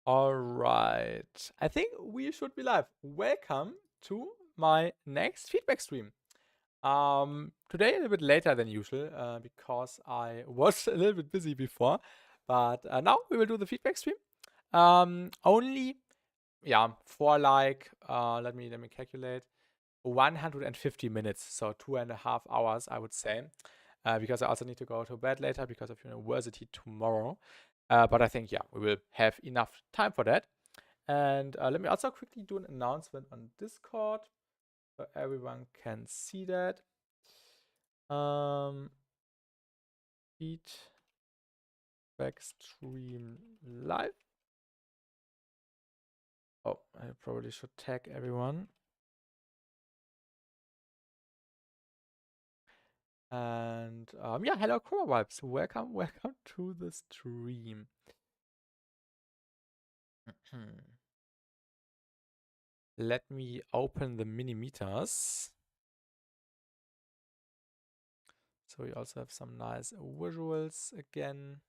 All right. I think we should be live. Welcome to my next feedback stream. Today a little bit later than usual because I was a little bit busy before, but now we will do the feedback stream. Only, yeah, for like let me calculate, 150 minutes, so 2.5 hours, I would say, because I also need to go to bed later because of university tomorrow. But I think, yeah, we will have enough time for that. And let me also quickly do an announcement on Discord so everyone can see that. Feedback stream live. Oh, I probably should tag everyone. And yeah, hello Chroma Vibes. Welcome to the stream. Let me open the mini meters. So we also have some nice visuals again.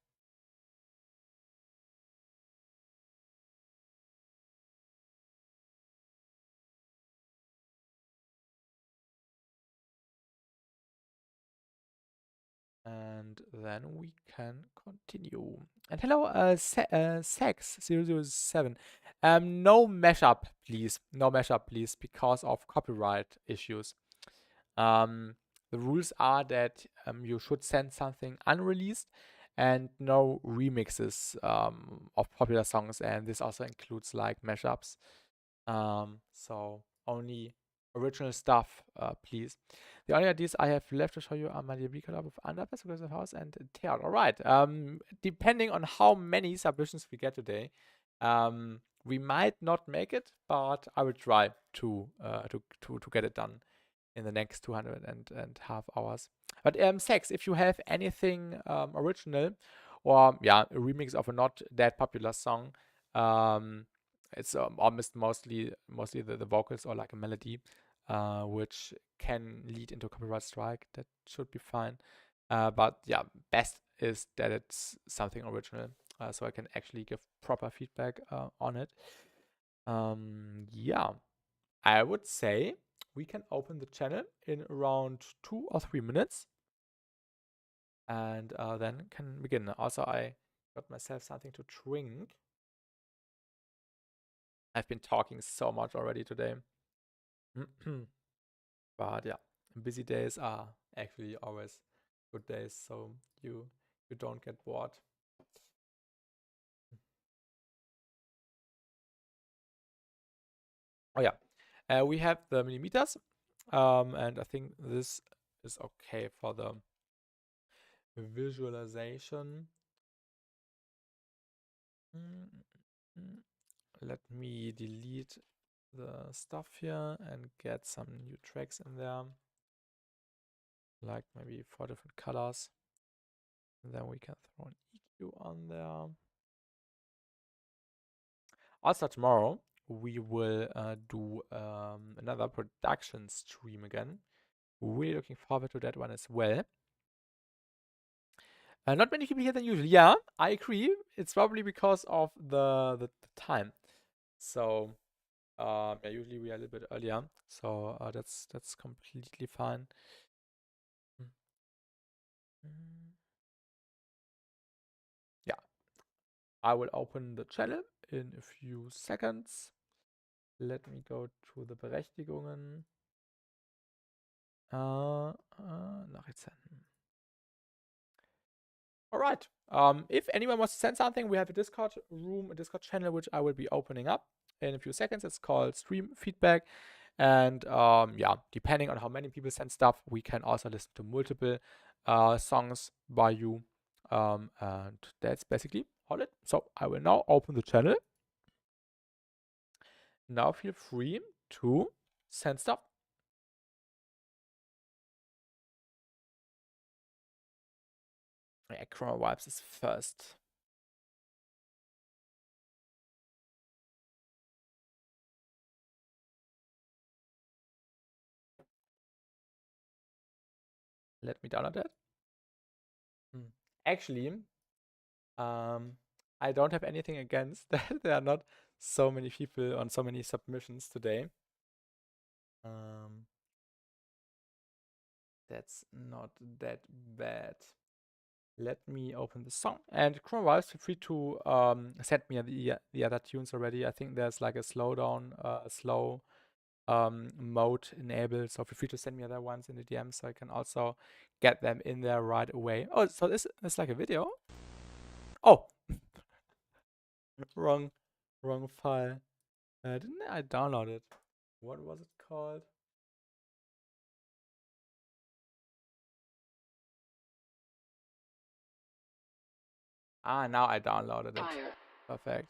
And then we can continue. And hello, Sex007. No mashup, please. No mashup, please, because of copyright issues. The rules are that you should send something unreleased and no remixes of popular songs, and this also includes like mashups. So only original stuff, please. The only ideas I have left to show you are my DB collab with Underpass, Aggressive House, and Tear. All right. Depending on how many submissions we get today, we might not make it, but I will try to get it done in the next 2.5 hours. But Sex, if you have anything original or yeah, a remix of a not that popular song, it's almost mostly the vocals or like a melody, which can lead into a copyright strike. That should be fine. But yeah, best is that it's something original, so I can actually give proper feedback on it. Yeah, I would say we can open the channel in around 2 or 3 minutes, and then can begin. Also, I got myself something to drink. I've been talking so much already today. But yeah, busy days are actually always good days, so you don't get bored. Oh yeah, we have the millimeters, and I think this is okay for the visualization. Let me delete the stuff here and get some new tracks in there, like maybe 4 different colors. And then we can throw an EQ on there. Also tomorrow we will do another production stream again. Really looking forward to that one as well. Not many people here than usual. Yeah, I agree. It's probably because of the time. So yeah, usually we are a little bit earlier, so that's completely fine. Yeah, I will open the channel in a few seconds. Let me go to the Berechtigungen. Nachricht senden. All right. If anyone wants to send something, we have a Discord room, a Discord channel, which I will be opening up in a few seconds. It's called Stream Feedback. And yeah, depending on how many people send stuff, we can also listen to multiple songs by you. And that's basically all it. So I will now open the channel. Now feel free to send stuff. Yeah, Chroma Vibes is first. Let me download that. Actually, I don't have anything against that. There are not so many people on so many submissions today. That's not that bad. Let me open the song. And Chrome feel free to send me the other tunes already. I think there's like a slowdown, slow mode enabled. So feel free to send me other ones in the DM so I can also get them in there right away. Oh, so this is like a video? Oh! wrong file. Didn't I download it? What was it called? Ah, now I downloaded it. Perfect.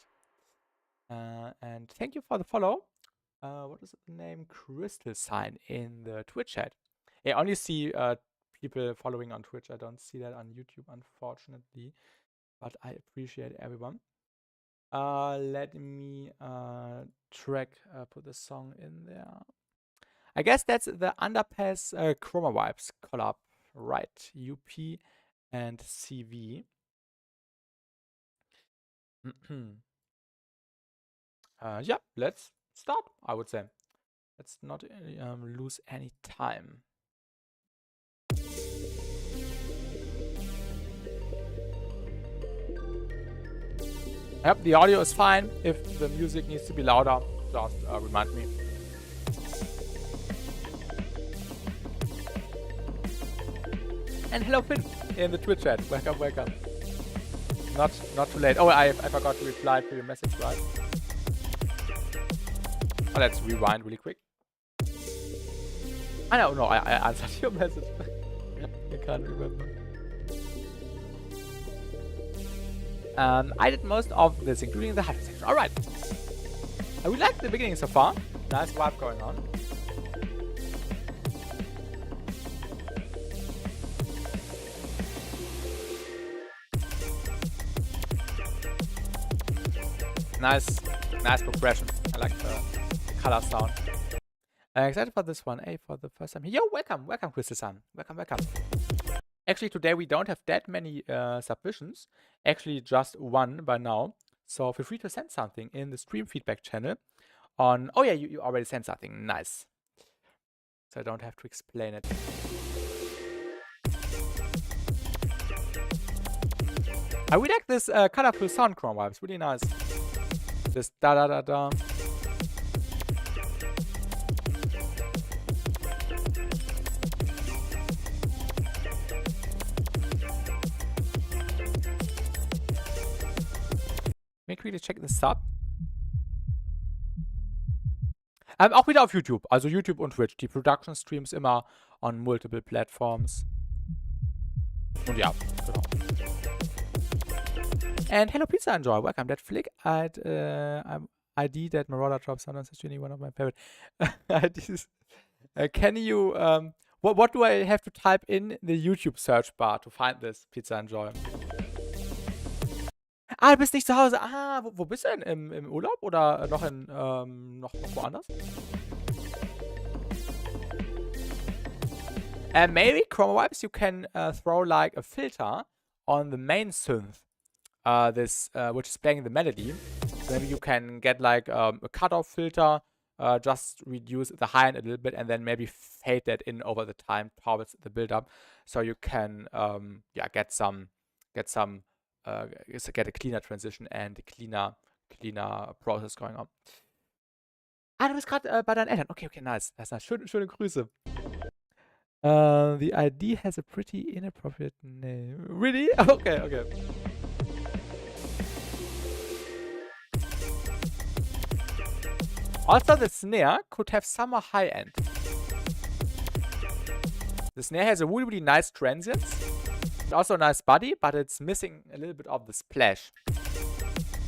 And thank you for the follow. What is the name? Crystal Sign in the Twitch chat. I only see people following on Twitch. I don't see that on YouTube, unfortunately. But I appreciate everyone. Let me put the song in there. I guess that's the Underpass Chroma Vibes collab, right? UP and CV. Yeah, let's start, I would say. Let's not lose any time. Yep, the audio is fine. If the music needs to be louder, just remind me. And hello Finn in the Twitch chat. Welcome, welcome. Not too late. Oh, I forgot to reply to your message, right? Oh, let's rewind really quick. I don't know. I answered your message. I can't remember. I did most of this, including the hype section. Alright. We like the beginning so far. Nice vibe going on. Nice progression. I like the color sound. Excited for this one. For the first time. Yo, welcome, Crystal-san. Welcome. Actually, today we don't have that many submissions. Actually, just one by now. So feel free to send something in the stream feedback channel. Oh yeah, you already sent something. Nice. So I don't have to explain it. I really like this colorful sound chrome vibes. Really nice. This da da da da. Make really check the Sub. Auch wieder auf YouTube. Also YouTube und Twitch. Die Production Streams immer on multiple platforms. Und ja, genau. And hello Pizza Enjoy. Welcome. That flick ID that Marauder drops sometimes is really one of my favorite IDs. Can you what do I have to type in the YouTube search bar to find this Pizza Enjoy? Ah, du bist nicht zu Hause. Ah, wo bist du denn? Im Urlaub oder noch noch woanders? Maybe Chroma Vibes you can throw like a filter on the main synth, which is playing the melody. So maybe you can get like a cutoff filter, just reduce the high end a little bit, and then maybe fade that in over the time towards the build up, so you can get a cleaner transition and a cleaner process going on. Ah, du bist gerade bei deinen Eltern. Okay, nice. Das ist nice. Schöne Grüße. The ID has a pretty inappropriate name. Really? Okay. Also, the snare could have some high end. The snare has a really nice transients. Also a nice body, but it's missing a little bit of the splash.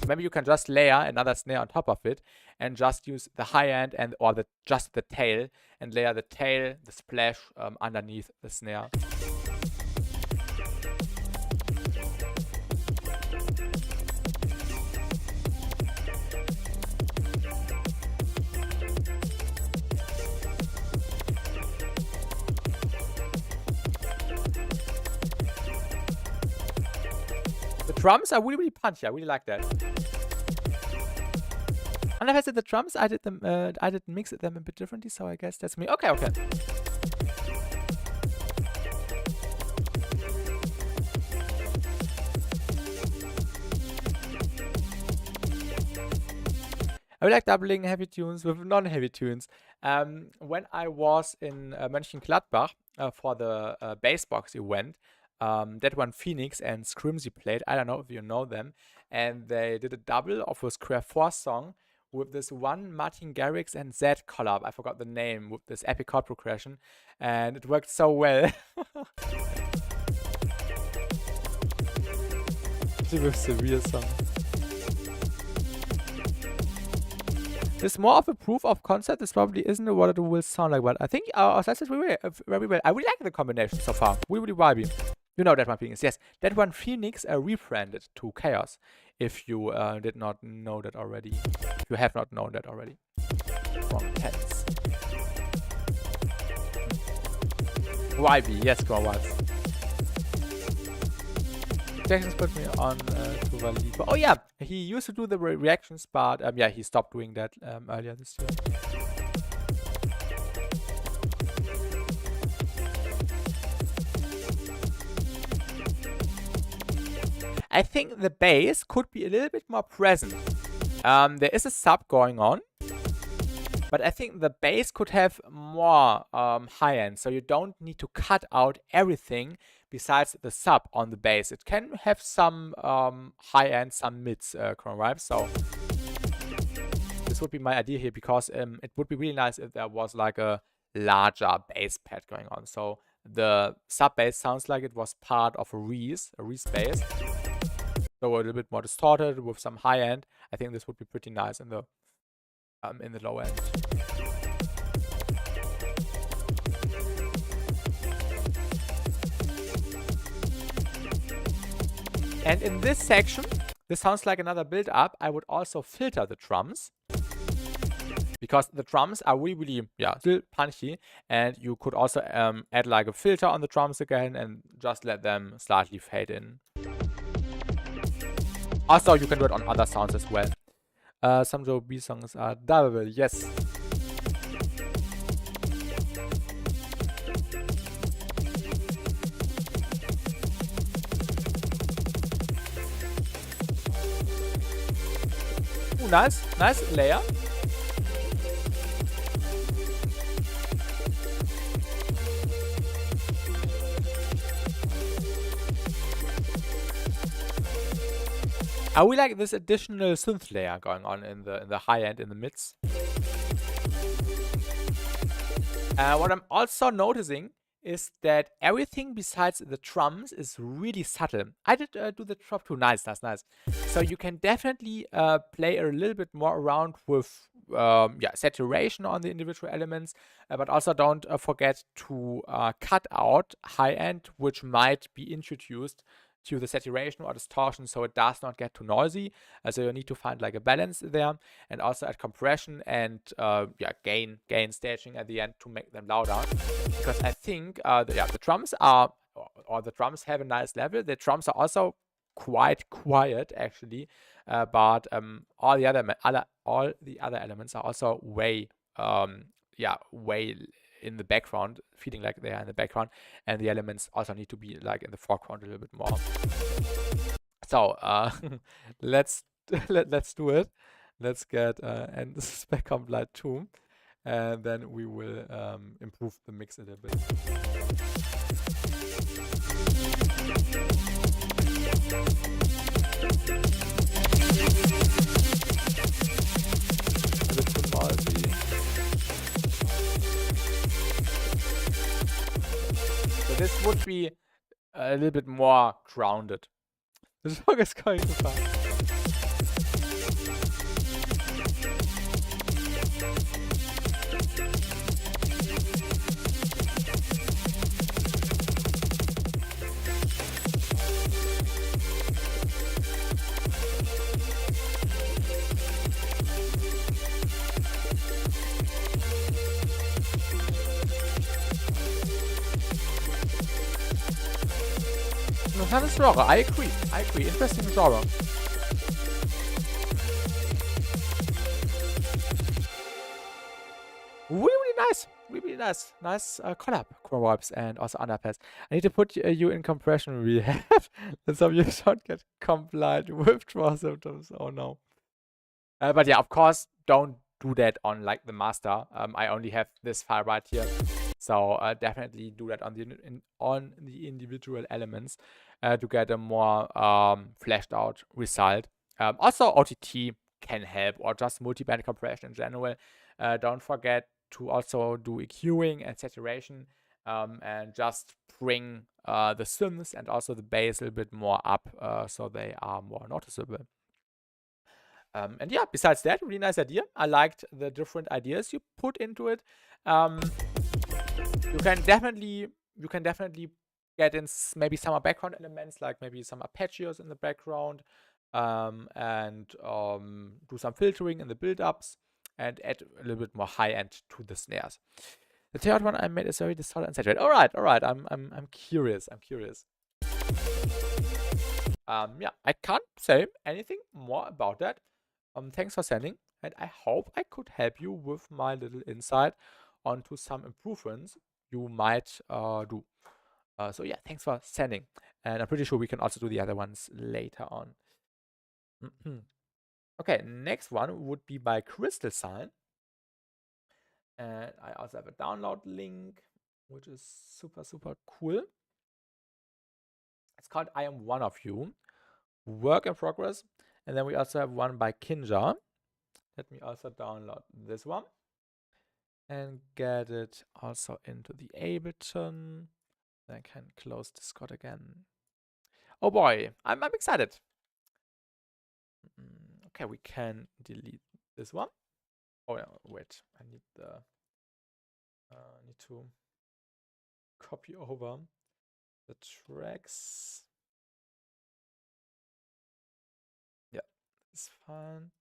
Maybe you can just layer another snare on top of it and just use the high end or just the tail and layer the tail, the splash underneath the snare. drums are really, really punchy. I really like that. And if I said the drums, I did them. I did mix them a bit differently, so I guess that's me. Okay, okay. I like doubling heavy tunes with non-heavy tunes. When I was in Mönchengladbach for the Bassbox event, that one Phoenix and Scrimsy played. I don't know if you know them, and they did a double of a Square 4 song with this one Martin Garrix and Zed collab. I forgot the name, with this epic chord progression, and it worked so well. It was a real song. It's more of a proof of concept. This probably isn't what it will sound like, but I think our slices very well. I really like the combination so far. Really vibey. You know that one Phoenix. Yes, that one Phoenix rebranded to Chaos. If you did not know that already. If you have not known that already. From Tense. YB, yes, go on. Jackson's put me on to Valiba. Oh yeah, he used to do the reactions, but yeah, he stopped doing that earlier this year. I think the bass could be a little bit more present. There is a sub going on, but I think the bass could have more high end, so you don't need to cut out everything besides the sub on the bass. It can have some high end, some mids vibes. So this would be my idea here, because it would be really nice if there was like a larger bass pad going on. So the sub bass sounds like it was part of a Reese bass. So a little bit more distorted with some high end. I think this would be pretty nice in the low end. And in this section, this sounds like another build-up. I would also filter the drums, because the drums are really, still punchy. And you could also add like a filter on the drums again and just let them slightly fade in. Also, you can do it on other sounds as well. Some Joe B songs are dubbable, yes. Ooh, nice layer. I really like this additional synth layer going on in the high end, in the mids. What I'm also noticing is that everything besides the drums is really subtle. I did do the drop too. Nice. So you can definitely play a little bit more around with saturation on the individual elements, but also don't forget to cut out high end, which might be introduced to the saturation or distortion, so it does not get too noisy. So you need to find like a balance there, and also add compression and gain staging at the end to make them louder. Because I think the drums are, or the drums have a nice level. The drums are also quite quiet actually, but all the other elements are also way in the background, feeling like they are in the background, and the elements also need to be like in the foreground a little bit more. So let's do it. Let's get and this is back on Light 2, and then we will improve the mix a little bit. A bit too noisy. So this would be a little bit more grounded. This song is going too fast. interesting genre. I agree. Interesting genre. Really nice. Nice collab, Chrome Wipes and also Underpass. I need to put you in compression rehab. So you don't get compliant withdrawal symptoms. Oh no. But yeah, of course, don't do that on like the master. I only have this file right here. So definitely do that on the individual elements to get a more fleshed out result. Also, OTT can help, or just multiband compression in general. Don't forget to also do EQing and saturation, and just bring the synths and also the bass a little bit more up, so they are more noticeable. And yeah, besides that, really nice idea. I liked the different ideas you put into it. You can definitely get in maybe some background elements, like maybe some arpeggios in the background, and do some filtering in the build-ups, and add a little bit more high end to the snares. The third one I made is very distorted and saturated. All right. I'm curious. Yeah, I can't say anything more about that. Thanks for sending, and I hope I could help you with my little insight onto some improvements you might do. So yeah, thanks for sending, and I'm pretty sure we can also do the other ones later on. Okay, next one would be by Crystal Sign, and I also have a download link, which is super cool. It's called I Am One of You, work in progress. And then we also have one by Kinja. Let me also download this one and get it also into the Ableton. Then I can close Discord again. Oh boy, I'm excited. Okay, we can delete this one. Oh yeah, wait, I need to copy over the tracks. Yeah, it's fine.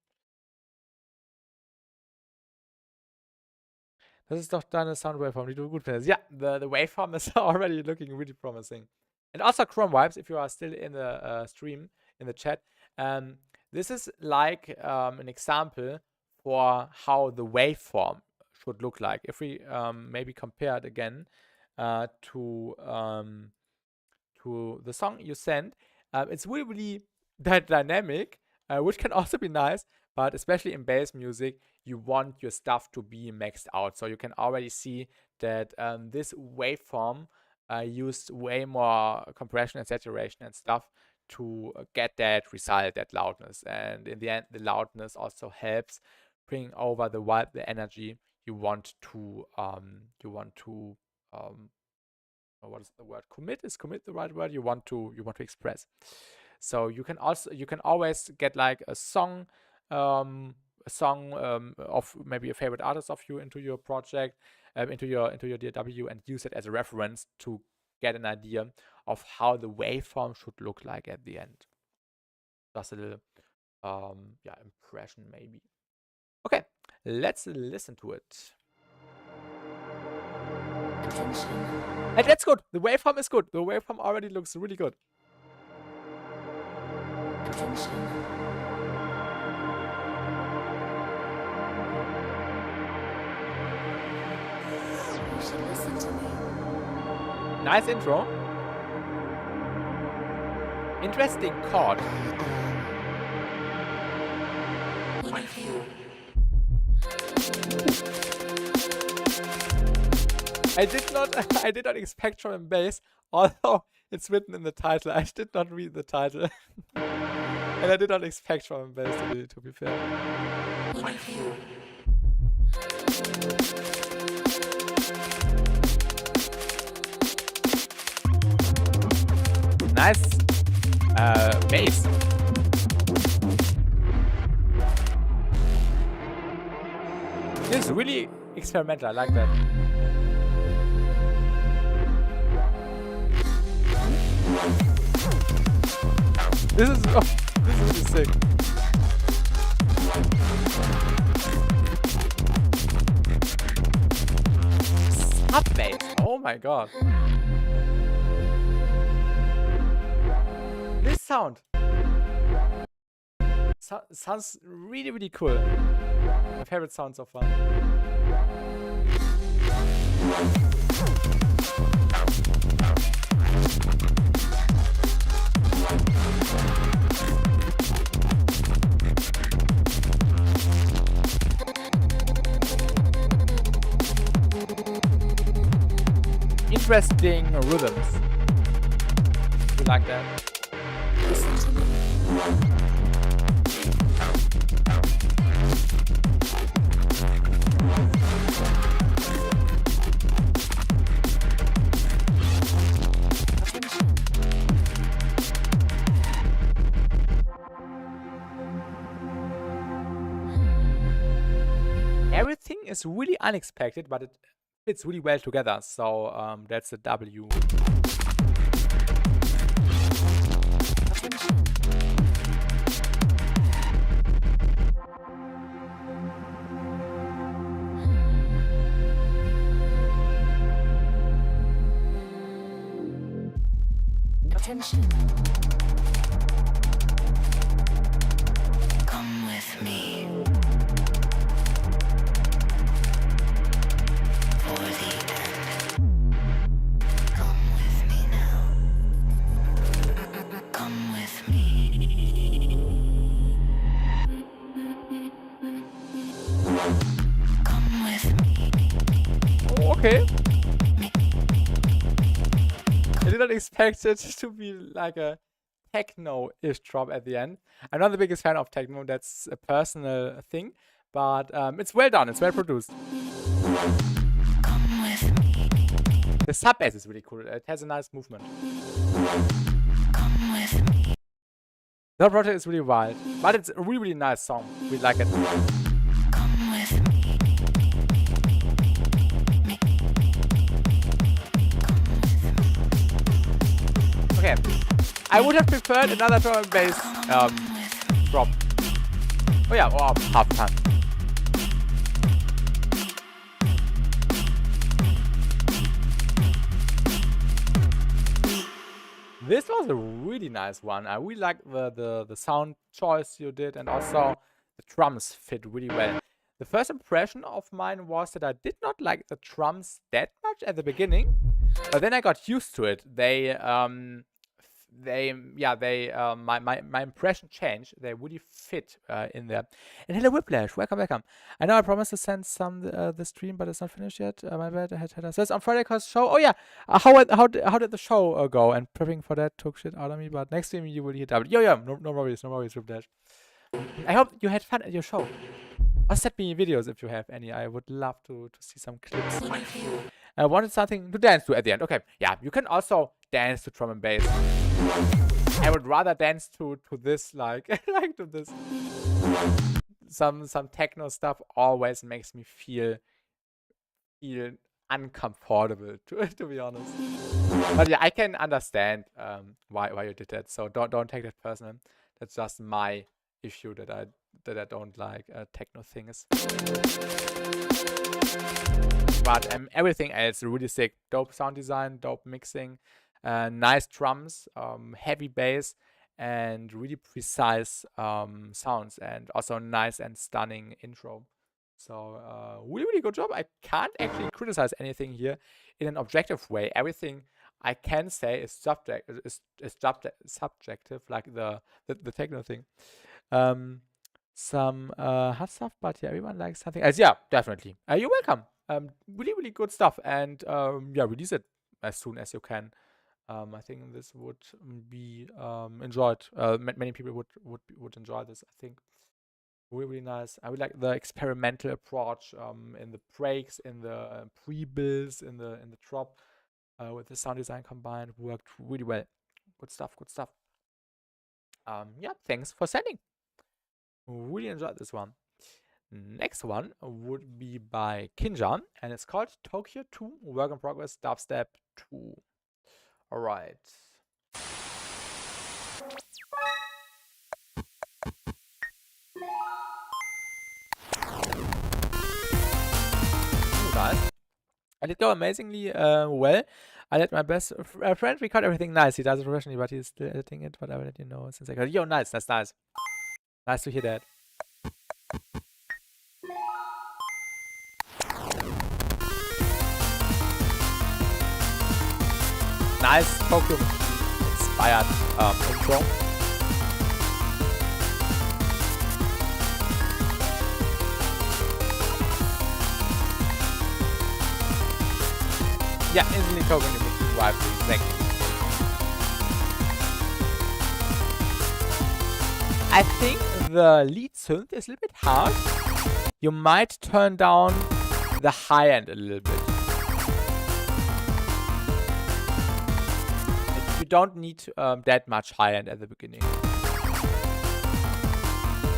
Das ist doch deine Sound Waveform, die du gut findest. Yeah, the waveform is already looking really promising. And also Chrome Vibes, if you are still in the stream, in the chat, this is like an example for how the waveform should look like. If we maybe compare it again to the song you sent, it's really that dynamic, which can also be nice, but especially in bass music, you want your stuff to be maxed out. So you can already see that this waveform used way more compression and saturation and stuff to get that result, that loudness. And in the end, the loudness also helps bring over the vibe, the energy you want to what is the word? Commit? Is commit the right word? You want to express. So you can always get like a song of maybe a favorite artist of you into your project, into your DAW, and use it as a reference to get an idea of how the waveform should look like at the end. Just a little impression maybe. Okay, let's listen to it. And that's good. The waveform is good. The waveform already looks really good. You should listen to me. Nice intro. Interesting chord. I did not expect drum and bass, although it's written in the title. I did not read the title. And I did not expect drum and bass, to be fair. Nice bass. This is really experimental. I like that. This is really sick. Sub bass. Oh my god. This sound sounds really, really cool. My favorite sound so far. Interesting rhythms. You like that? Everything is really unexpected, but it fits really well together. So that's a W. Attention. Come with me. For the end. Come with me now. Come with me. Come with me. Oh, okay. I did not expect it to be like a techno-ish drop at the end. I'm not the biggest fan of techno, that's a personal thing, but it's well done, it's well produced. Come with me. The sub bass is really cool, it has a nice movement. Come with me. The project is really wild, but it's a really, really nice song. We like it. Come with me. Okay, I would have preferred another drum and bass drop. Oh yeah, or half time. This was a really nice one. I really like the sound choice you did, and also the drums fit really well. The first impression of mine was that I did not like the drums that much at the beginning, but then I got used to it. My impression changed. They really fit in there. And hello Whiplash, welcome. I know I promised to send some the stream, but it's not finished yet. My bad. I had says on Friday cause show. Oh yeah, how did the show go? And prepping for that took shit out of me. But next stream you will hear double. No worries, Whiplash. I hope you had fun at your show. Or send me videos if you have any. I would love to see some clips. I wanted something to dance to at the end. Okay, yeah, you can also dance to drum and bass. I would rather dance to this like to this. Some techno stuff always makes me feel uncomfortable to be honest. But yeah, I can understand why you did that. So don't take that personal. That's just my issue that I don't like techno things. But everything else really sick. Dope sound design, dope mixing, nice drums, heavy bass, and really precise sounds, and also nice and stunning intro. So really good job. I can't actually criticize anything here in an objective way. Everything I can say is subjective, like the techno thing. Some hot stuff, but yeah, everyone likes something else. Yeah, definitely. You're welcome. Really good stuff, and yeah, release it as soon as you can. I think this would be enjoyed. Many people would enjoy this. I think really nice. I would like the experimental approach in the breaks, in the pre-builds, in the drop, with the sound design combined. Worked really well. Good stuff. Yeah, thanks for sending. Really enjoyed this one. Next one would be by Kinja, and it's called Tokyo 2 Work in Progress Dubstep 2. All right. Nice. And it go amazingly well. I let my best friend record everything nice. He does it professionally, but he's still editing it. Whatever that you know since I got it. Yo, nice. That's nice. Nice to hear that. Nice Pokemon inspired intro. Yeah, instantly Pokemon you can drive exactly. I think the lead synth is a little bit hard. You might turn down the high end a little bit. You don't need that much high end at the beginning.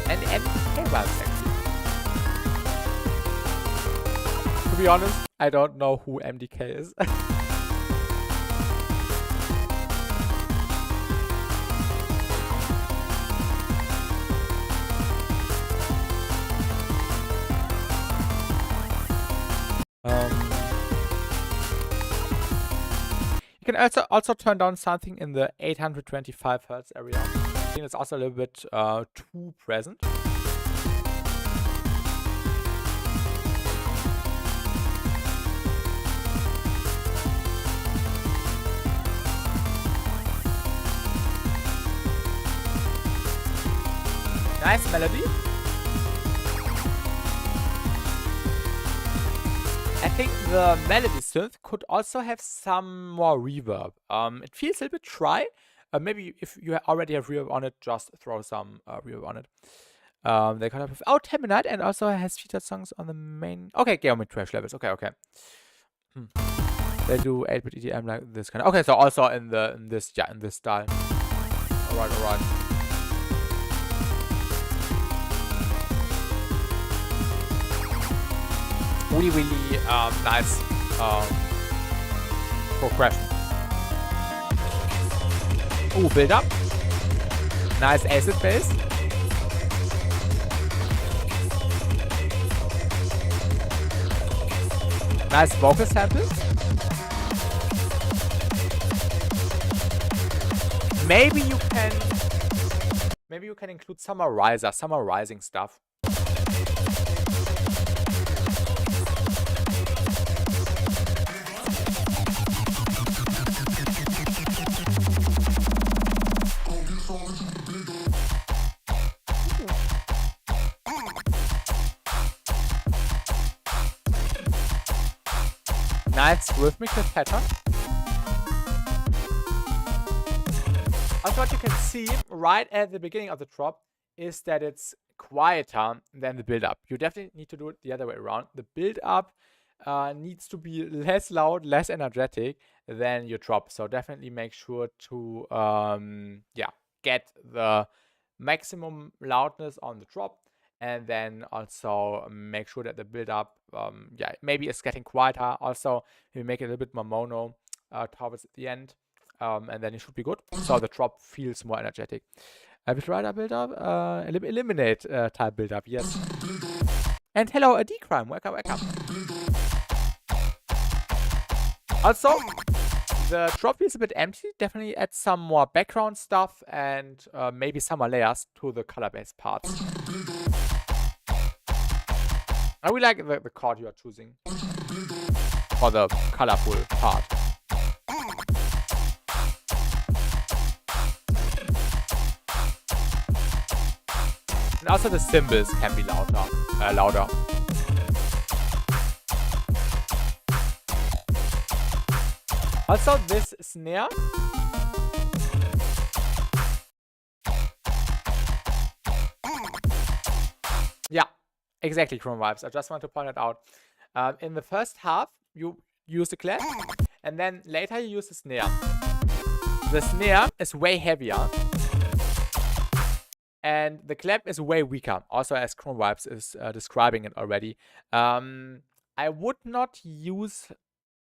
And MDK vibes actually. To be honest, I don't know who MDK is. You can also turn down something in the 825 Hz area. I think it's also a little bit too present. Nice melody. I think the melody synth could also have some more reverb. It feels a little bit dry. Maybe if you already have reverb on it, just throw some reverb on it. They kind of out Teminite and also has featured songs on the main. Okay, Geometry Trash levels. Okay. They do 8-bit EDM like this kind of. Okay, so also in this style. Alright. Really nice progression. Ooh, build up. Nice acid bass. Nice vocal sample. Maybe you can include some rising stuff. Nice rhythmical pattern. Also, what you can see right at the beginning of the drop is that it's quieter than the build-up. You definitely need to do it the other way around. The build-up needs to be less loud, less energetic than your drop. So definitely make sure to get the maximum loudness on the drop, and then also make sure that the build-up maybe is getting quieter. Also, we make it a little bit more mono towards the end. And then it should be good. So the drop feels more energetic. Bit rider build-up, eliminate type build-up, yes. And hello, a D-Crime, welcome. Also, the drop feels a bit empty. Definitely add some more background stuff and maybe some more layers to the color-based parts. I really like the chord you are choosing for the colorful part. And also the cymbals can be louder. Also this snare. Yeah, exactly, Chrome Vibes. I just want to point it out. In the first half, you use the clap, and then later you use the snare. The snare is way heavier. And the clap is way weaker, also as Chrome Vibes is describing it already. I would not use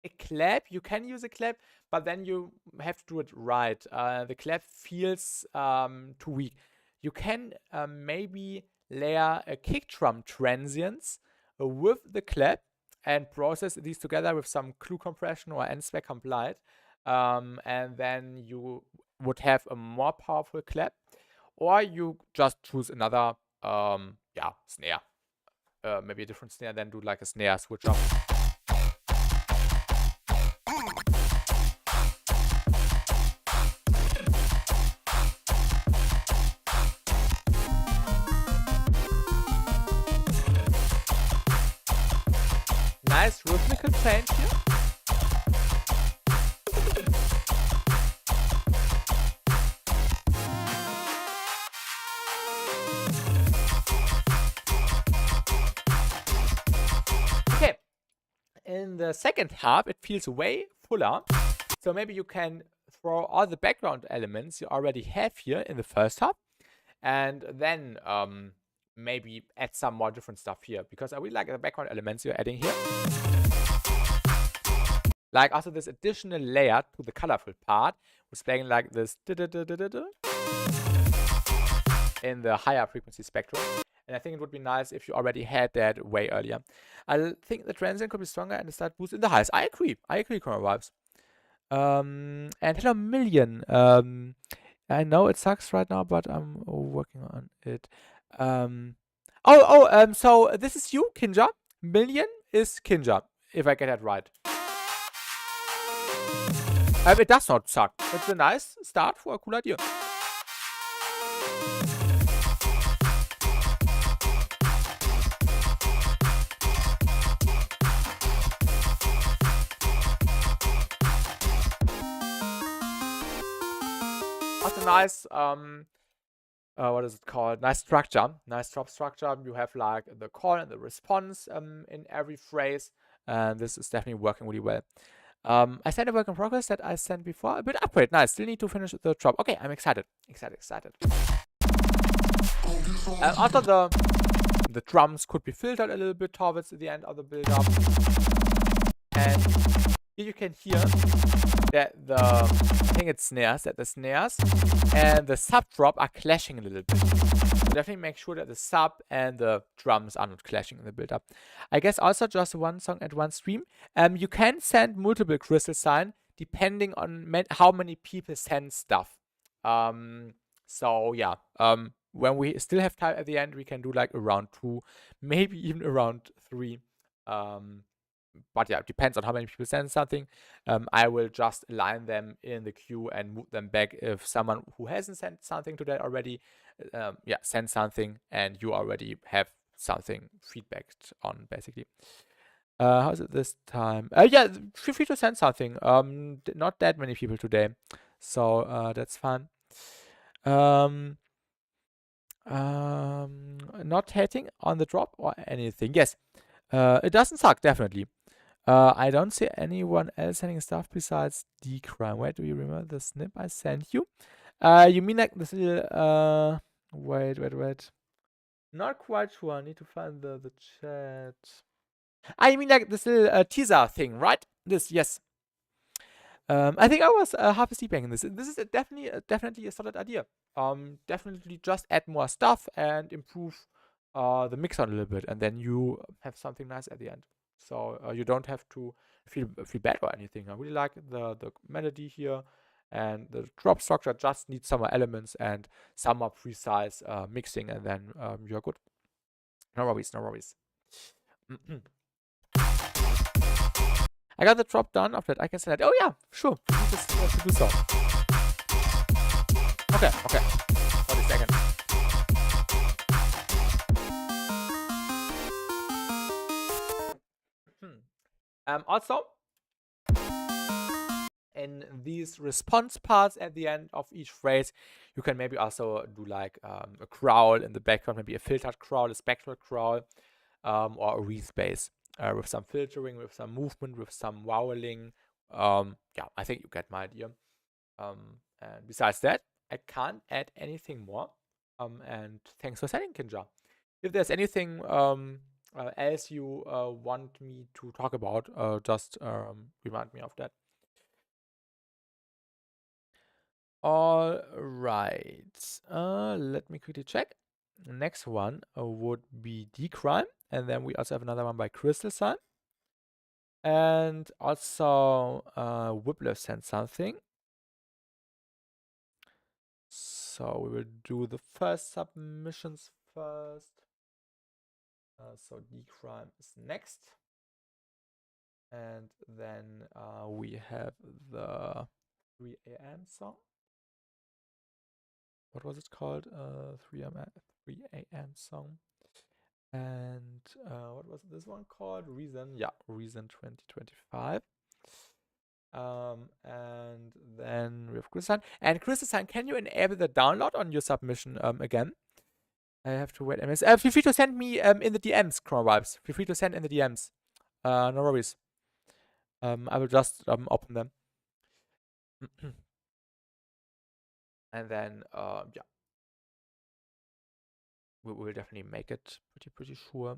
a clap. You can use a clap, but then you have to do it right. The clap feels too weak. You can maybe layer a kick drum transients with the clap, and process these together with some clue compression or NSPEC complied, and then you would have a more powerful clap, or you just choose another snare, maybe a different snare, then do like a snare switch up. Nice rhythmical change here. Okay, in the second half, it feels way fuller. So maybe you can throw all the background elements you already have here in the first half, and then maybe add some more different stuff here, because I really like the background elements you're adding here. Like also this additional layer to the colorful part was playing like this in the higher frequency spectrum. And I think it would be nice if you already had that way earlier. I think the transient could be stronger and the start boost in the highs. I agree, Chrono Vibes. And hello Million. I know it sucks right now, but I'm working on it. So this is you, Kinja. Million is Kinja, if I get that right. It does not suck. It's a nice start for a cool idea. Also nice, what is it called? Nice structure, nice drop structure. You have like the call and the response in every phrase, and this is definitely working really well. I sent a work in progress that I sent before. A bit upgrade, nice. Still need to finish the drop. Okay, I'm excited. After the drums could be filtered a little bit towards the end of the build up, and here you can hear that the snares and the sub drop are clashing a little bit. So definitely make sure that the sub and the drums are not clashing in the build up. I guess also just one song at one stream. You can send multiple crystal sign depending on how many people send stuff. So yeah, when we still have time at the end, we can do like around 2, maybe even around 3. But yeah, it depends on how many people send something. I will just align them in the queue and move them back if someone who hasn't sent something to that already, send something and you already have something feedbacked on, basically. How is it this time? Yeah, feel free to send something. Not that many people today, so that's fine. Not hating on the drop or anything. Yes, it doesn't suck, definitely. I don't see anyone else sending stuff besides D-Crime. Wait, do you remember the snip I sent you? You mean like this little, wait. Not quite sure. I need to find the chat. You mean like this little teaser thing, right? This, yes. I think I was half asleep in this. This is definitely a solid idea. Definitely just add more stuff and improve the mix on a little bit, and then you have something nice at the end. So you don't have to feel bad or anything. I really like the melody here, and the drop structure just needs some more elements and some more precise mixing, and then you're good. No worries. I got the drop done. After that, I can select. Oh yeah, sure. Just to do so. Okay. 40 seconds. Also, in these response parts at the end of each phrase, you can maybe also do like a growl in the background, maybe a filtered growl, a spectral growl, or a wreath bass with some filtering, with some movement, with some wowling. Yeah, I think you get my idea. And besides that, I can't add anything more. And thanks for sending, Kinja. If there's anything else you want me to talk about, just remind me of that. All right. Let me quickly check. The next one would be D-Crime, and then we also have another one by Crystal Sign. And also, Whiplift sent something. So we will do the first submissions first. So D-Crime is next. And then we have the 3 a.m. song. What was it called? 3 a.m. song. And what was this one called? Reason. Yeah, Reason 2025. And then we have Christian. And Christian, can you enable the download on your submission again? I have to wait a minute. Feel free to send me in the DMs, Chroma Vibes. Feel free to send in the DMs. No worries. I will just open them. And then, yeah. We will definitely make it pretty sure.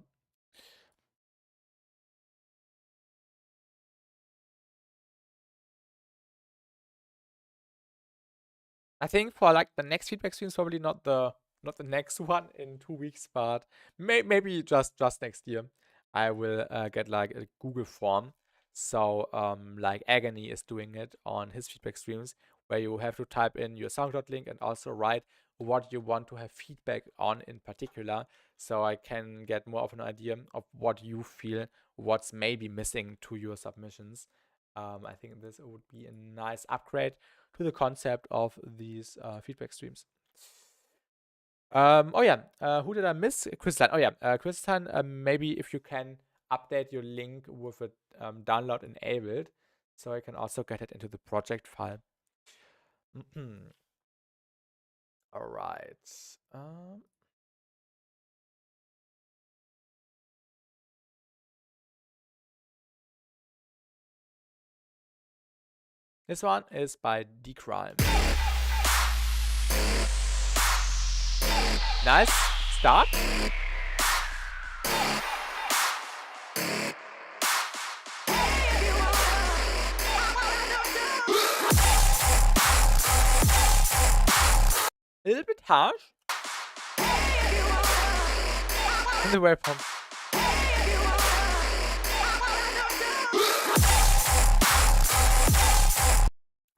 I think for like the next feedback stream is probably not the next one in 2 weeks, but maybe just next year. I will get like a Google form. So like Agony is doing it on his feedback streams, where you have to type in your SoundCloud link and also write what you want to have feedback on in particular. So I can get more of an idea of what you feel, what's maybe missing to your submissions. I think this would be a nice upgrade to the concept of these feedback streams. Oh yeah, who did I miss? Christian. Oh yeah, Christian, maybe if you can update your link with a download enabled, so I can also get it into the project file. All right. This one is by D-Crime. Nice start. A little bit harsh. In the waveform.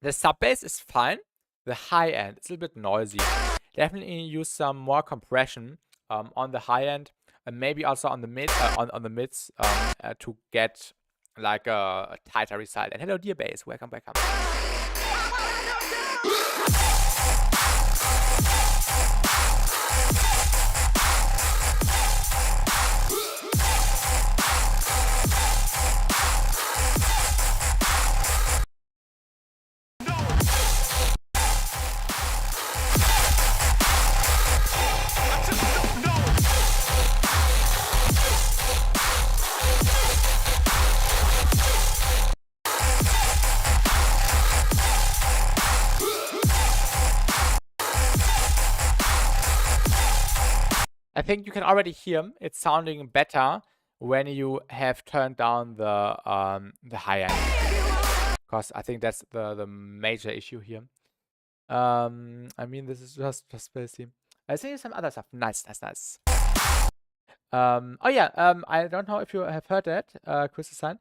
The sub bass is fine. The high end is a little bit noisy. Definitely use some more compression on the high end, and maybe also on the mid on the mids to get like a tighter result. And hello, dear bass, welcome. I think you can already hear it's sounding better when you have turned down the high end, because I think that's the major issue here. I mean, this is just basic. I think some other stuff. Nice. Oh yeah. I don't know if you have heard that, Chris-san.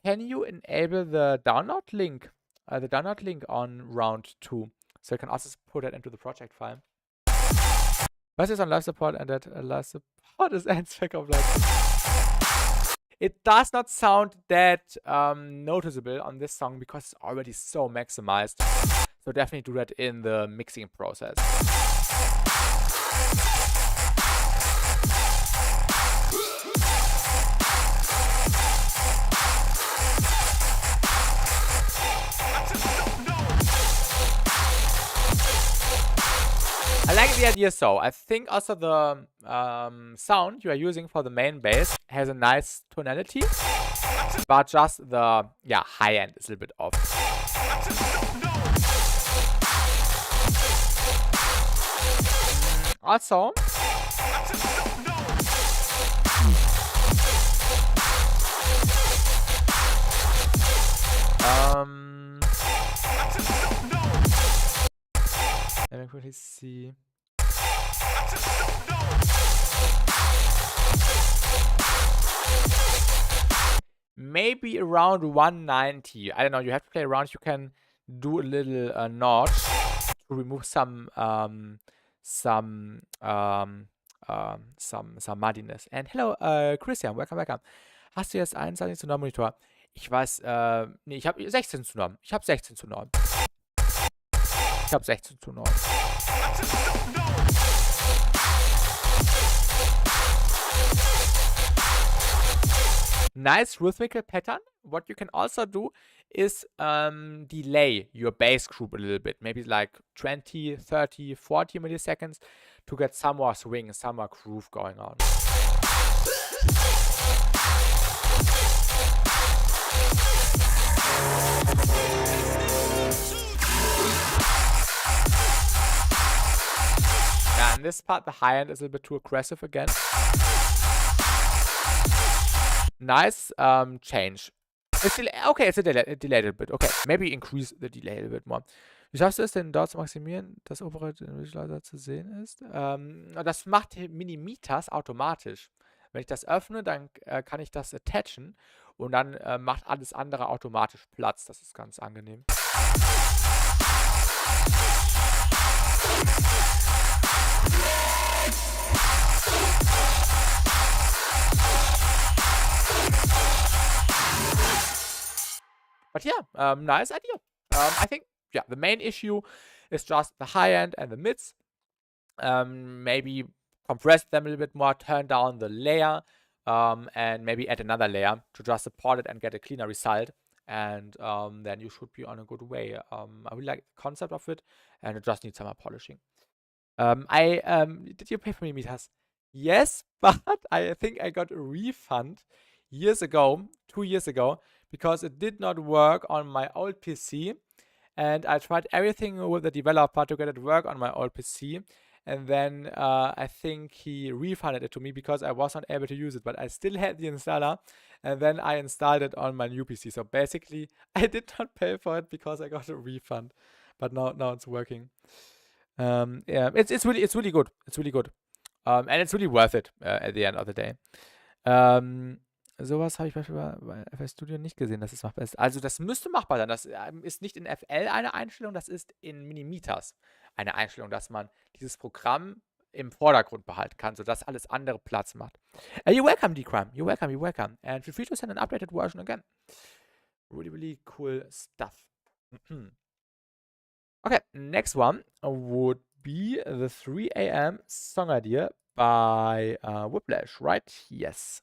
Can you enable the download link? The download link on round 2, so you can also put it into the project file. Was ist on live support, and that live support is Endtrack of live. It does not sound that noticeable on this song because it's already so maximized. So definitely do that in the mixing process. I like the idea, so I think also the sound you are using for the main bass has a nice tonality, but just the high end is a little bit off. Also, let me quickly see. maybe around 190. I don't know. You have to play around. You can do a little notch to remove some muddiness. And hello, Christian, welcome. Hast du jetzt 21 zu 9 Monitor? Ich weiß, nee, ich habe 16 zu 9. Ich habe 16 zu 9. Ich habe 16 zu 9. Nice rhythmical pattern. What you can also do is delay your bass group a little bit, maybe like 20, 30, 40 milliseconds to get some more swing, some more groove going on. Yeah, in this part, the high end is a bit too aggressive again. Nice change. Okay, it's a delay a little bit. Okay, maybe increase the delay a little bit more. Wie schaffst du es denn, dort zu maximieren, dass obere Visualizer zu sehen ist? Das macht Minimitas automatisch. Wenn ich das öffne, dann kann ich das attachen und dann macht alles andere automatisch Platz. Das ist ganz angenehm. But yeah, nice idea. I think, yeah, the main issue is just the high end and the mids. Maybe compress them a little bit more, turn down the layer, and maybe add another layer to just support it and get a cleaner result. And then you should be on a good way. I really like the concept of it, and it just needs some more polishing. Did you pay for me, Mitas? Yes, but I think I got a refund years ago, 2 years ago, because it did not work on my old PC. And I tried everything with the developer to get it work on my old PC. And then I think he refunded it to me because I was not able to use it. But I still had the installer. And then I installed it on my new PC. So basically, I did not pay for it because I got a refund. But now it's working. Yeah, it's really good. It's really good. And it's really worth it at the end of the day. Sowas habe ich beispielsweise bei FL Studio nicht gesehen, dass es machbar ist. Also das müsste machbar sein. Das ist nicht in FL eine Einstellung, das ist in Minimitas eine Einstellung, dass man dieses Programm im Vordergrund behalten kann, sodass alles andere Platz macht. You're welcome, D-Crime. You're welcome. And feel free to send an updated version again. Really, really cool stuff. Okay, next one would be the 3 a.m. song idea by Whiplash, right? Yes.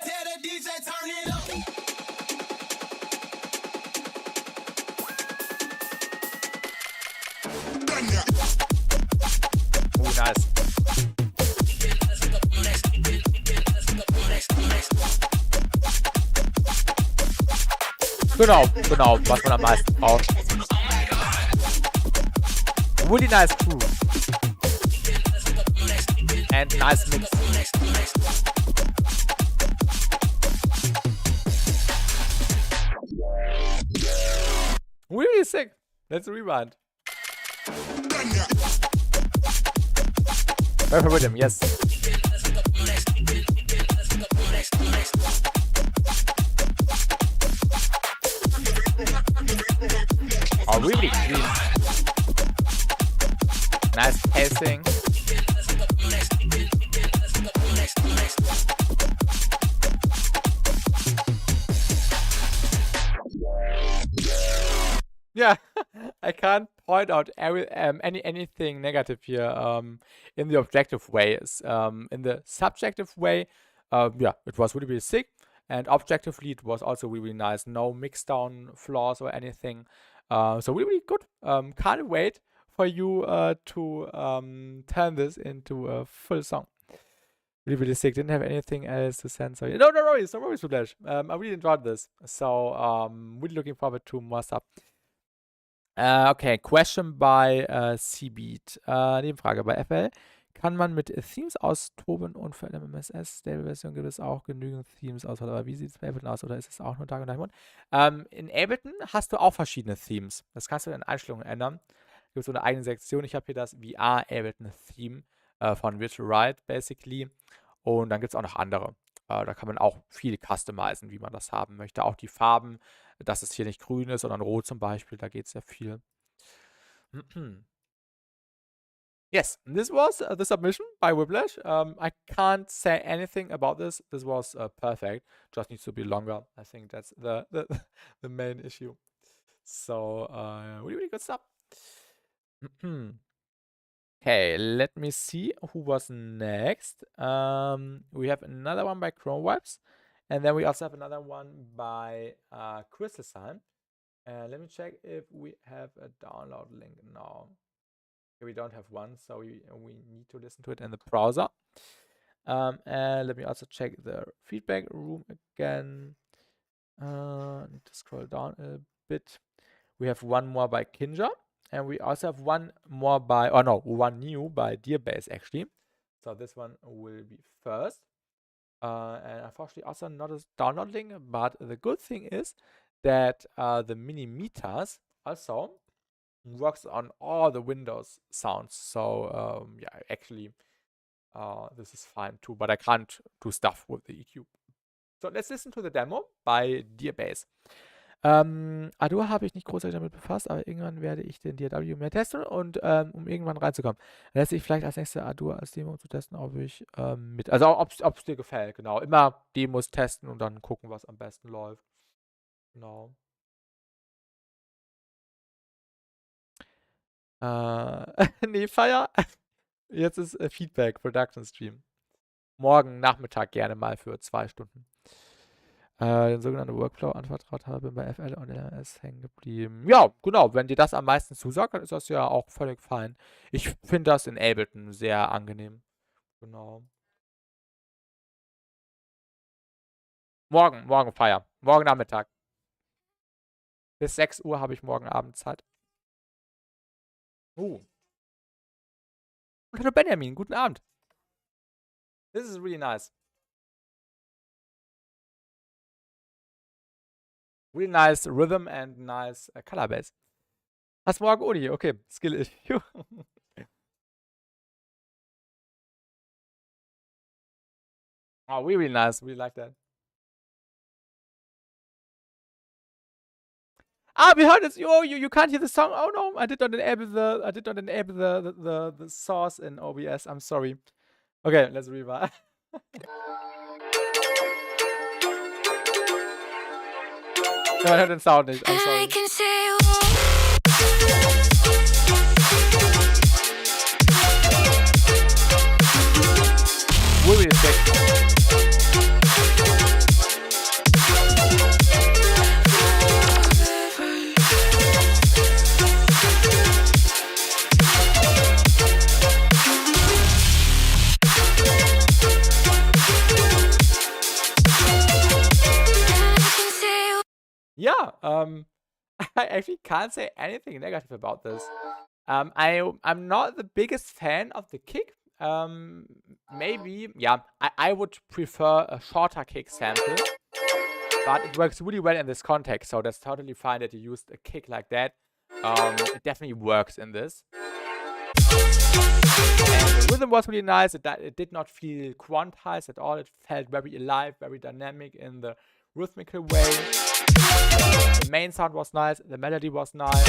Tell the DJ turn it up. Oh, nice. Genau, was man am meisten braucht. Really nice crew. And nice mix. Really sick. Let's rewind. Perfect rhythm, yes. Oh, really clean. Nice pacing. Yeah, I can't point out anything negative here in the objective ways. In the subjective way, yeah, it was really, really sick. And objectively, it was also really, really nice. No mixdown flaws or anything. So really, really good. Can't wait for you to turn this into a full song. Really, really sick. Didn't have anything else to send. So no worries, Flash. I really enjoyed this. So really looking forward to more stuff. Okay, question by Cbeat. Nebenfrage, bei FL kann man mit Themes austoben und für MMSS Stable-Version gibt es auch genügend Themes-Auswahl. Aber wie sieht es bei Ableton aus? Oder ist es auch nur Tag und Nacht? In Ableton hast du auch verschiedene Themes. Das kannst du in Einstellungen ändern. Es gibt so eine eigene Sektion. Ich habe hier das VR Ableton Theme. von Virtual Ride basically. Und dann gibt es auch noch andere. Da kann man auch viel customizen, wie man das haben möchte. Auch die Farben, dass es hier nicht grün ist, sondern rot zum Beispiel, da geht es sehr viel. Yes, this was the submission by Whiplash. I can't say anything about this. This was perfect. Just needs to be longer. I think that's the main issue. So, really, really good stuff. Okay, let me see who was next. We have another one by Chrome Webs, and then we also have another one by Crystal Sign. Let me check if we have a download link now. We don't have one, so we need to listen to it in the browser. And let me also check the feedback room again. Need to scroll down a bit. We have one more by Kinja, and we also have one more by, one new by Dearbass actually. So this one will be first. And unfortunately also not a download link, but the good thing is that the mini meters also works on all the Windows sounds. So yeah, actually this is fine too, but I can't do stuff with the EQ. So let's listen to the demo by Dearbass. Adur habe ich nicht großartig damit befasst, aber irgendwann werde ich den DAW mehr testen und um irgendwann reinzukommen. Lässt sich vielleicht als nächstes Adur als Demo zu testen, ob ich also ob es dir gefällt, genau. Immer Demos testen und dann gucken, was am besten läuft. Genau. Nee, Feier. Jetzt ist Feedback, Production Stream. Morgen Nachmittag gerne mal für 2 Stunden. Den sogenannten Workflow anvertraut habe bei FL und LMS hängen geblieben. Ja, genau. Wenn dir das am meisten zusagt, dann ist das ja auch völlig fein. Ich finde das in Ableton sehr angenehm. Genau. Morgen Feier. Morgen Nachmittag. Bis 6 Uhr habe ich morgen Abend Zeit. Hallo Benjamin, guten Abend. This is really nice. Really nice rhythm and nice color base. Hast morgen Uni, okay. Skill issue. Oh, really nice. We like that. We heard it. Oh, you can't hear the song. Oh no, I did not enable the source in OBS. I'm sorry. Okay, let's rewind. No, I heard den Sound nicht. I'm sorry. Really sick. Yeah, I actually can't say anything negative about this. I'm not the biggest fan of the kick. Maybe, yeah, I would prefer a shorter kick sample, but it works really well in this context, so that's totally fine that you used a kick like that. It definitely works in this. And the rhythm was really nice. It did not feel quantized at all. It felt very alive, very dynamic in the rhythmical way. The main sound was nice. The melody was nice.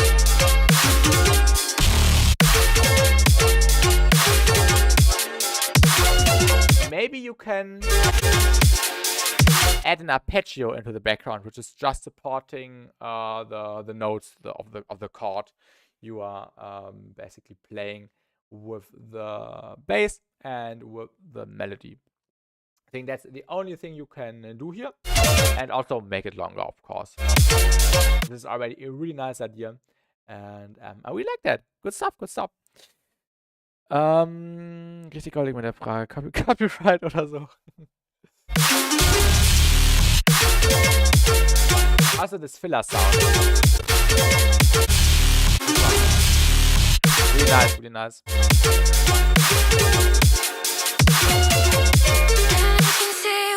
Maybe you can add an arpeggio into the background, which is just supporting the notes of the chord you are basically playing with the bass and with the melody. I think that's the only thing you can do here, and also make it longer, of course. This is already a really nice idea, and I really like that. Good stuff, good stuff. Richtig goldig mit der Frage. Copyright oder so. Also das Filler-Sound. Really nice, really nice.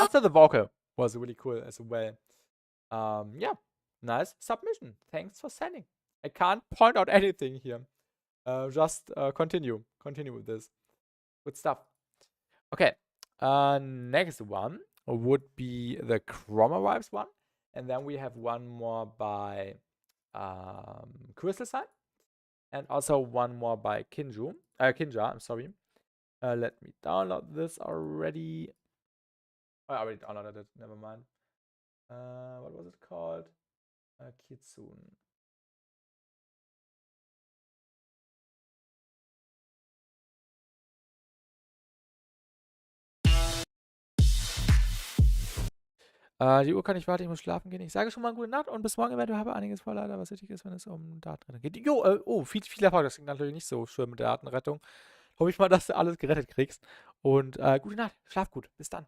Also the vocal was really cool as well. Yeah, nice submission. Thanks for sending. I can't point out anything here. Just continue with this. Good stuff. Okay. Next one would be the Chroma Vibes one. And then we have one more by Crystal Sign. And also one more by Kinja, I'm sorry. Let me download this already. Oh, I already downloaded it, never mind. What was it called? Kitsune. Die Uhr kann nicht warten, ich muss schlafen gehen. Ich sage schon mal gute Nacht und bis morgen eventuell habe einiges vor, leider, was wichtig ist, wenn es um Datenrettung geht. Jo, oh, viel Erfolg. Das klingt natürlich nicht so schön mit der Datenrettung. Hoffe ich mal, dass du alles gerettet kriegst. Und gute Nacht, schlaf gut. Bis dann.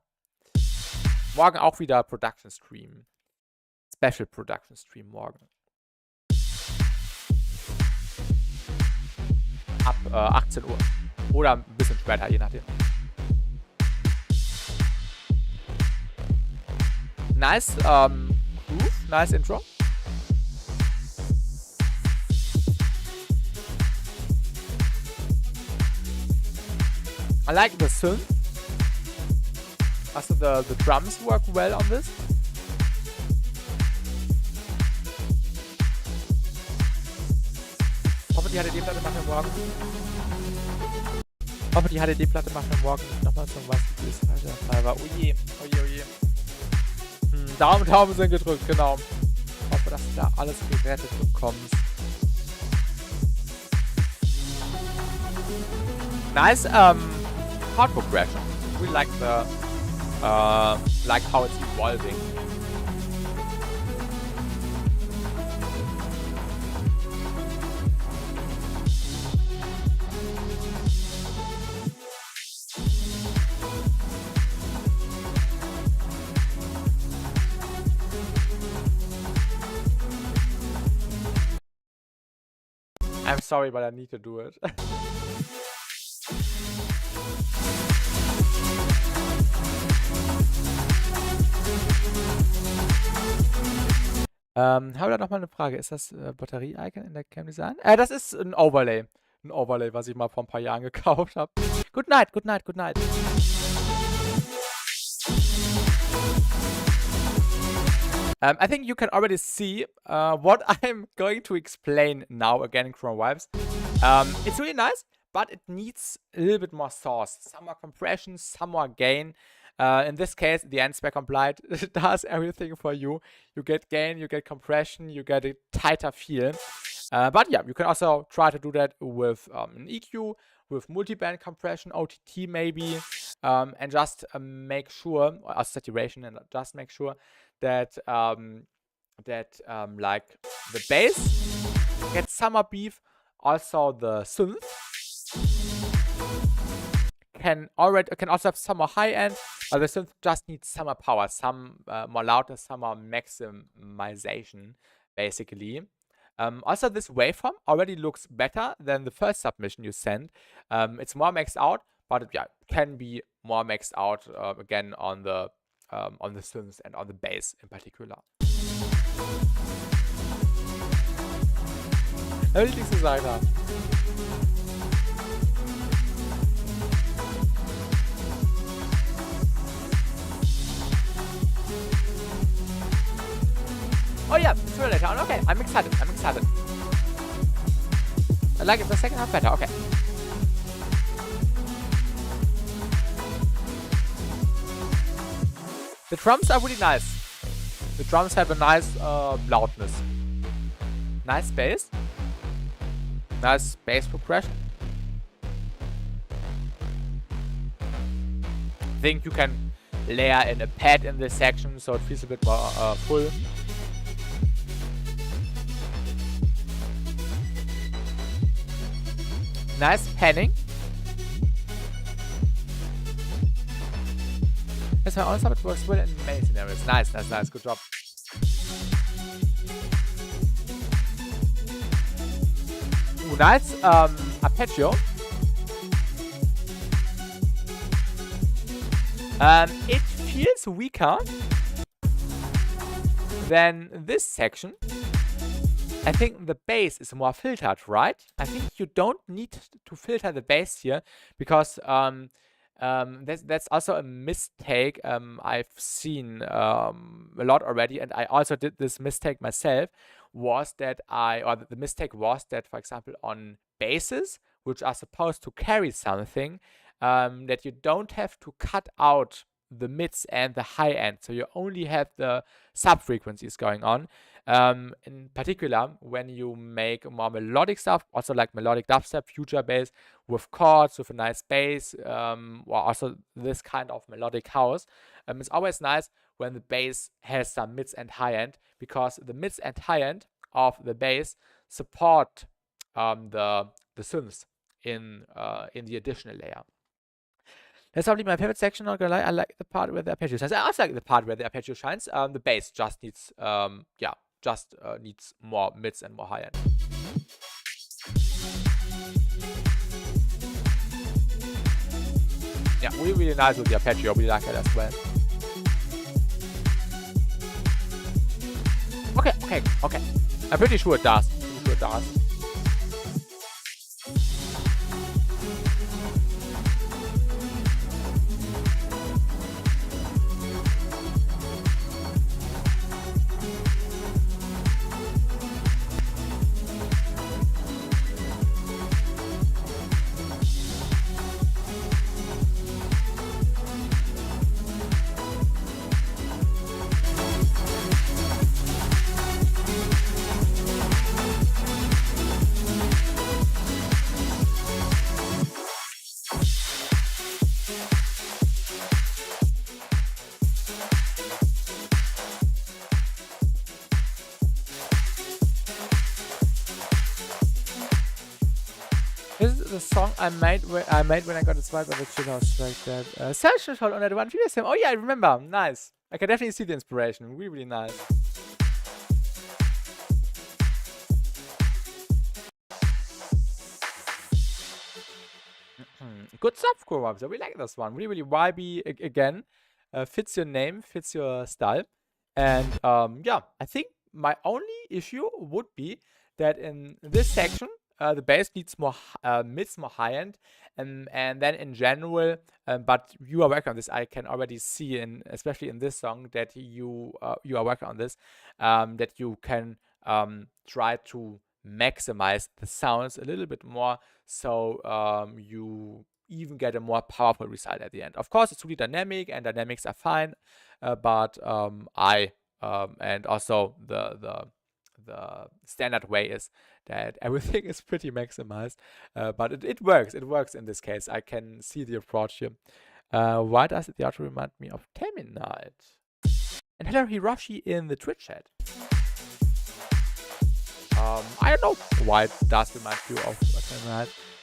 Morgen auch wieder Production Stream. Special Production Stream morgen. Ab 18 Uhr. Oder ein bisschen später, je nachdem. Nice groove, nice intro. I like the synth. Also the drums work well on this. Hoffe, die HDD-Platte macht mir morgen. Hoffe, die HDD-Platte macht mir morgen nicht nochmal zum was das falsche Fall war. Oh je, oh je, oh je. Daumen sind gedrückt, genau. Hoffe, dass du da alles gerettet bekommst. Nice chord progression. We like the like how it's evolving. I'm sorry, but I need to do it. Habe da nochmal eine Frage. Ist das Batterie-Icon in der Cam Design? Das ist ein Overlay. Ein Overlay, was ich mal vor ein paar Jahren gekauft habe. Good night, good night, good night. I think you can already see what I'm going to explain now again in Chroma Vibes. It's really nice, but it needs a little bit more sauce. Some more compression, some more gain. In this case, the N-Spec Compliant does everything for you. You get gain, you get compression, you get a tighter feel. But yeah, you can also try to do that with an EQ, with multiband compression, OTT maybe, and just make sure, or saturation, and just make sure that like the bass gets some more beef. Also the synth can also have some more high end, but the synth just needs some more power, some more loudness, some more maximization, basically. Also, this waveform already looks better than the first submission you sent. It's more maxed out, but yeah, can be more maxed out again on the synths and on the bass in particular. Da will ich nichts zu sagen haben. Oh yeah, it's really later on. Okay, I'm excited. I like it the second half better. Okay. The drums are really nice. The drums have a nice loudness. Nice bass. Nice bass progression. I think you can layer in a pad in this section so it feels a bit more full. Nice panning. Yes, my honest it works well in many scenarios. Nice. Good job. Ooh, nice arpeggio. It feels weaker than this section. I think the bass is more filtered, right? I think you don't need to filter the bass here because that's also a mistake I've seen a lot already, and I also did this mistake myself. The mistake was that, for example, on basses, which are supposed to carry something, that you don't have to cut out the mids and the high end, so you only have the sub frequencies going on. In particular, when you make more melodic stuff, also like melodic dubstep, future bass with chords, with a nice bass, or also this kind of melodic house, it's always nice when the bass has some mids and high end, because the mids and high end of the bass support the synths in the additional layer. That's probably my favorite section, not gonna lie. I like the part where the arpeggio shines. I also like the part where the arpeggio shines. The bass just needs, needs more mids and more high end. Yeah, really nice with the arpeggio. We like it as well. Okay. I'm pretty sure it does. This is the song I made when I got inspired by the chill house like that. Session shot on that one video sim. Oh yeah, I remember. Nice. I can definitely see the inspiration. Really nice. Good stuff, Kurab. So we like this one. Really vibey again. Fits your name, fits your style. And yeah, I think my only issue would be that in this section, the bass needs more mids, more high end, and then in general, but you are working on this. I can already see, especially in this song, that you are working on this, that you can try to maximize the sounds a little bit more, so you even get a more powerful result at the end. Of course, it's really dynamic, and dynamics are fine, but and also the standard way is that everything is pretty maximized, but it works. It works in this case. I can see the approach here. Why does the outro remind me of Terminite? And hello Hiroshi in the Twitch chat. I don't know why it does remind you of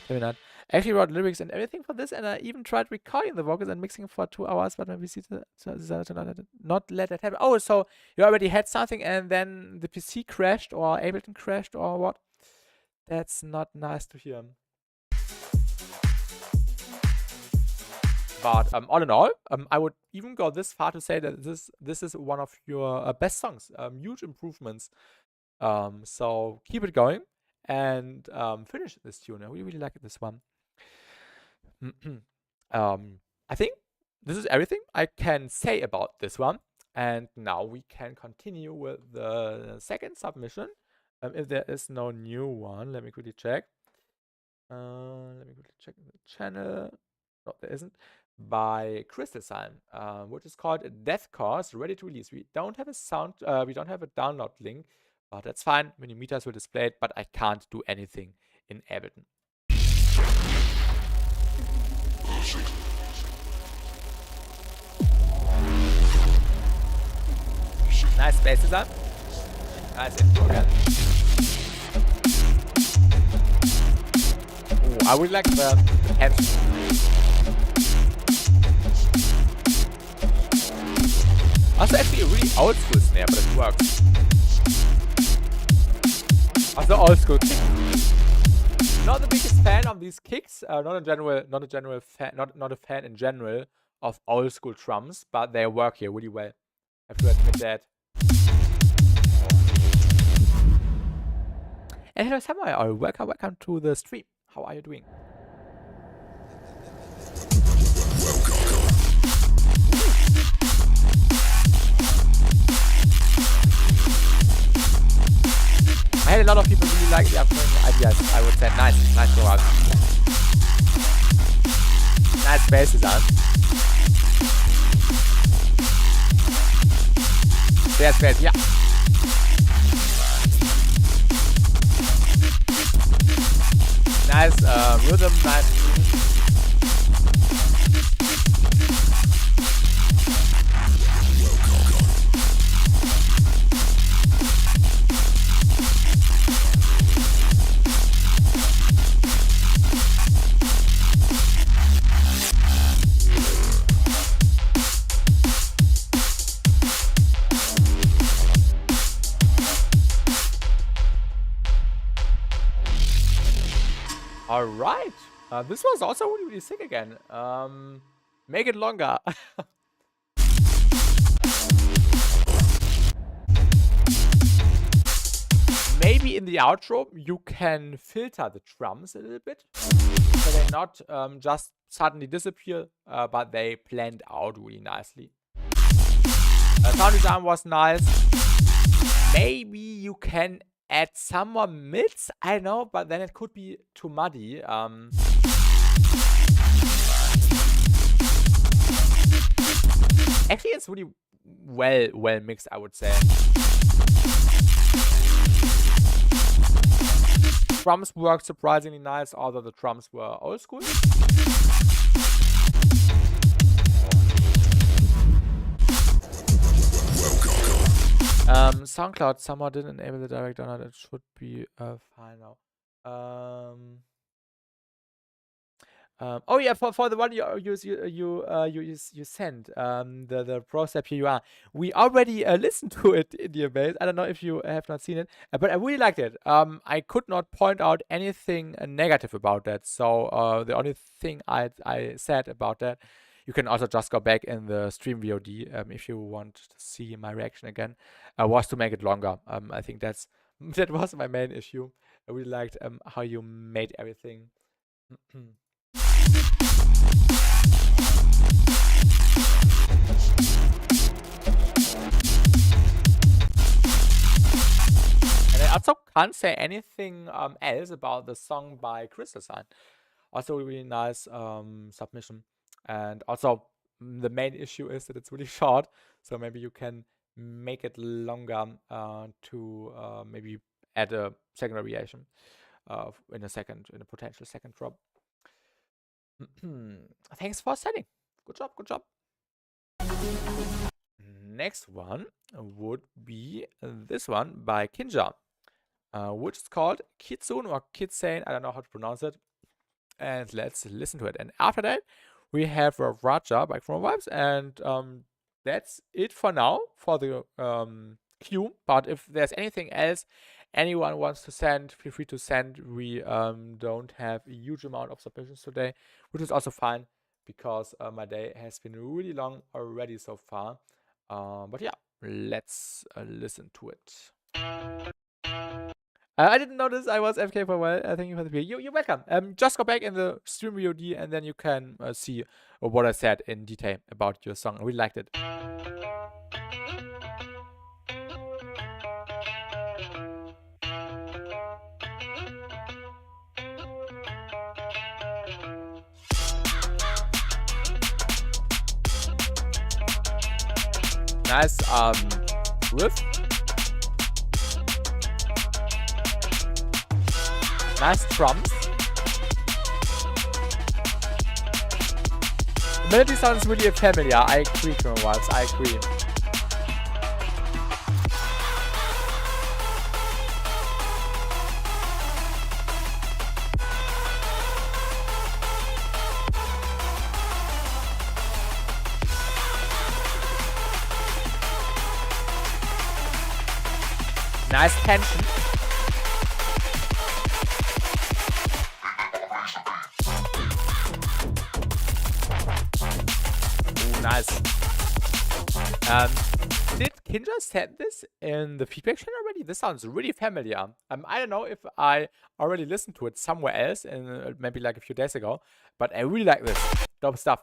Terminite. I actually wrote lyrics and everything for this, and I even tried recording the vocals and mixing for 2 hours, but my PC decided to not let that happen. Oh, so you already had something and then the PC crashed, or Ableton crashed, or what? That's not nice to hear. But all in all, I would even go this far to say that this is one of your best songs. Huge improvements. So keep it going and finish this tune. I really like this one. I think this is everything I can say about this one. And now we can continue with the second submission. If there is no new one, let me quickly check. Let me quickly check the channel. No, there isn't. By Crystal Sign, which is called Death Cause, ready to release. We don't have a we don't have a download link, but that's fine. Minimeters will display it, but I can't do anything in Ableton. Nice bass design. Nice intro again. Ooh, I would like the tension. Also actually a really old school snare, but it works. Also old school kick. Not the biggest fan of these kicks. Not a fan in general of old school drums, but they work here really well. I have to admit that. And hello Samuel, welcome to the stream. How are you doing? I had a lot of people really like the upcoming ideas, I would say. Nice go out. Nice bases, huh? Bass, yeah. Nice rhythm, nice. All right. This was also really sick again. Make it longer. Maybe in the outro you can filter the drums a little bit, so they not just suddenly disappear, but they blend out really nicely. Sound design was nice. Maybe you can add some more mids, I don't know, but then it could be too muddy. Actually, it's really well mixed, I would say. Drums worked surprisingly nice, although the drums were old school. SoundCloud somehow didn't enable the direct download. It should be fine now. Oh yeah, for the one you sent, the Pro Step here you are. We already listened to it in the base. I don't know if you have not seen it, but I really liked it. I could not point out anything negative about that. So the only thing I said about that, you can also just go back in the stream VOD if you want to see my reaction again, was to make it longer. I think that was my main issue. I really liked how you made everything. And I also can't say anything else about the song by Crystal Sign. Also really nice submission. And also the main issue is that it's really short, so maybe you can make it longer to maybe add a second variation in a potential second drop. Thanks for setting. Good job. Next one would be this one by Kinja, which is called Kitsune or Kitsane. I don't know how to pronounce it. And let's listen to it. And after that, we have Raja by Chroma Vibes, and that's it for now for the queue. But if there's anything else anyone wants to send, feel free to send. We don't have a huge amount of submissions today, which is also fine because my day has been really long already so far. But yeah, let's listen to it. I didn't notice I was FK for a while. Thank you for the video. You're welcome. Just go back in the stream VOD and then you can see what I said in detail about your song. I really liked it. Nice riff. Nice drums. The melody sounds really familiar. I agree, Chroma Vibes. I agree. Nice tension. Ooh, nice. Did Kinja said this in the feedback channel already. This sounds really familiar. I don't know if I already listened to it somewhere else, in maybe like a few days ago, but I really like this. Dope stuff.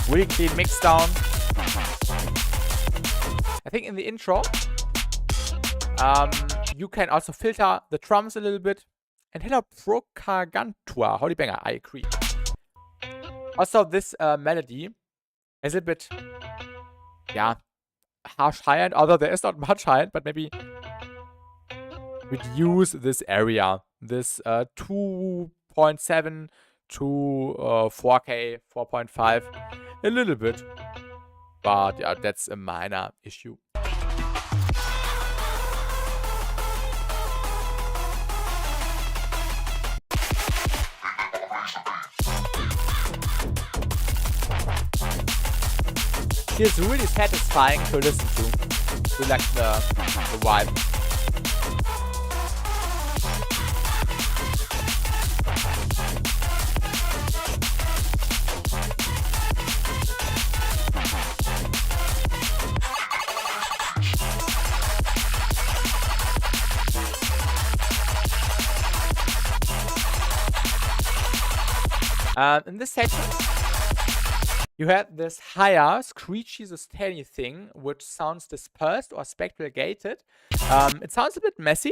Really clean mix down. I think in the intro, you can also filter the drums a little bit. And hello, Procagantua. Howdy banger, I agree. Also, this melody is a bit, yeah, harsh high end. Although there is not much high end, but maybe reduce this area. This 2.7 to 4K, 4.5, a little bit. But yeah, that's a minor issue. Feels really satisfying to listen to. We like the vibe. In this section, you had this higher, screechy, sustainy thing, which sounds dispersed or spectral gated. It sounds a bit messy.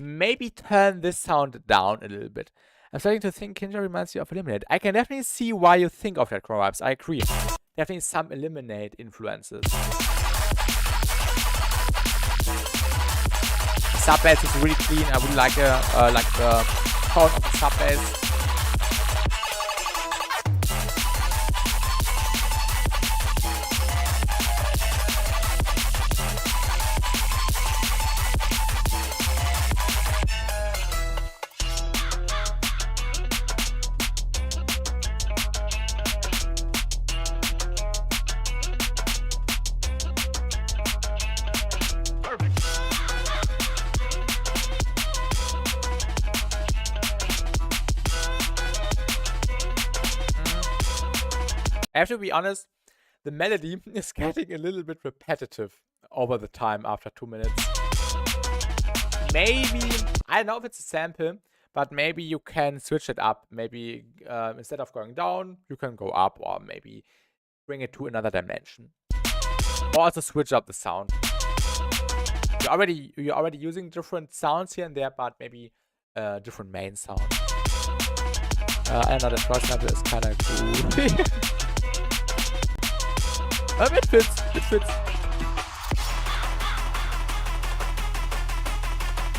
Maybe turn this sound down a little bit. I'm starting to think Kinja reminds you of Eliminate. I can definitely see why you think of that Chrome vibes. I agree. Definitely some Eliminate influences. The sub bass is really clean. I would like the tone of the sub bass. I have to be honest, the melody is getting a little bit repetitive over the time after 2 minutes. Maybe, I don't know if it's a sample, but maybe you can switch it up. Maybe instead of going down, you can go up, or maybe bring it to another dimension. Or also switch up the sound. You're already using different sounds here and there, but maybe different main sound. I know the first sample is kind of cool. It fits. It fits.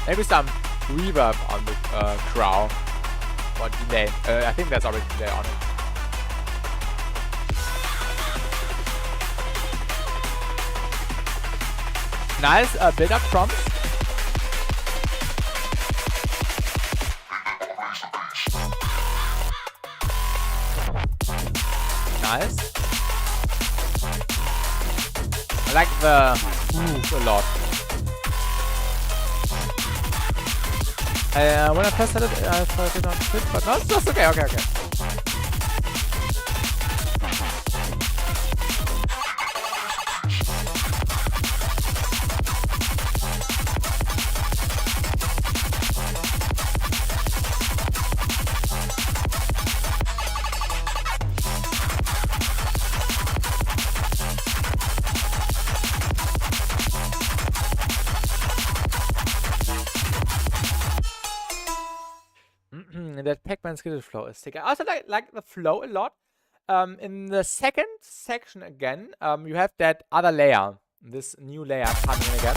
Maybe some reverb on the crowd or delay. I think there's already delay on it. Nice build-up prompts. Nice. I like the groove a lot. When I pressed it, I thought it did not fit, but no, it's just okay. That Pac-Man skill flow is sick. I also like the flow a lot. In the second section again, you have that other layer, this new layer coming in again.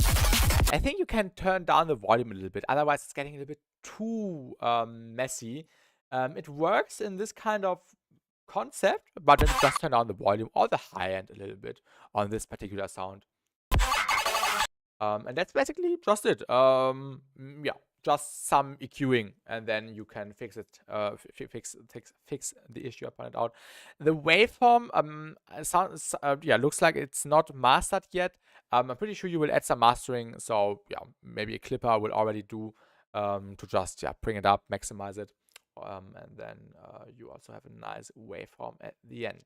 I think you can turn down the volume a little bit, otherwise it's getting a little bit too messy. It works in this kind of concept, but then just turn down the volume or the high end a little bit on this particular sound. And that's basically just it. Yeah. Just some EQing, and then you can fix it. Fix the issue I pointed out. The waveform sounds looks like it's not mastered yet. I'm pretty sure you will add some mastering. So yeah, maybe a clipper will already do to just bring it up, maximize it, and then you also have a nice waveform at the end.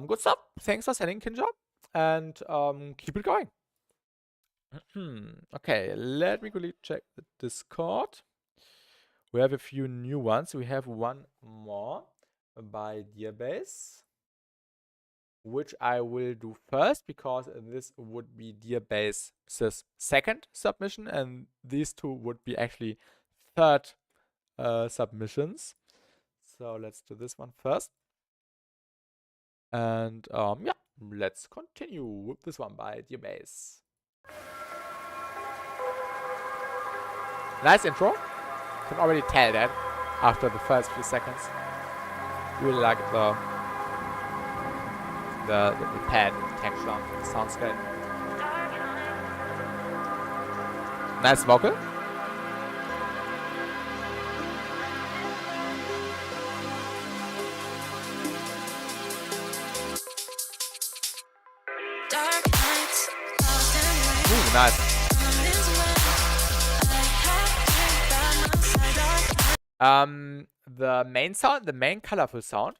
Good stuff. Thanks for sending, Kinja, and keep it going. Okay, let me quickly check the Discord. We have a few new ones. We have one more by Dearbase, which I will do first because this would be Dearbase's second submission, and these two would be actually third submissions. So let's do this one first. And yeah, let's continue with this one by Dearbase. Nice intro. Can already tell that after the first few seconds. Really like the pad texture. Sounds good. Nice vocal. Ooh, nice. The main sound, the main colorful sound,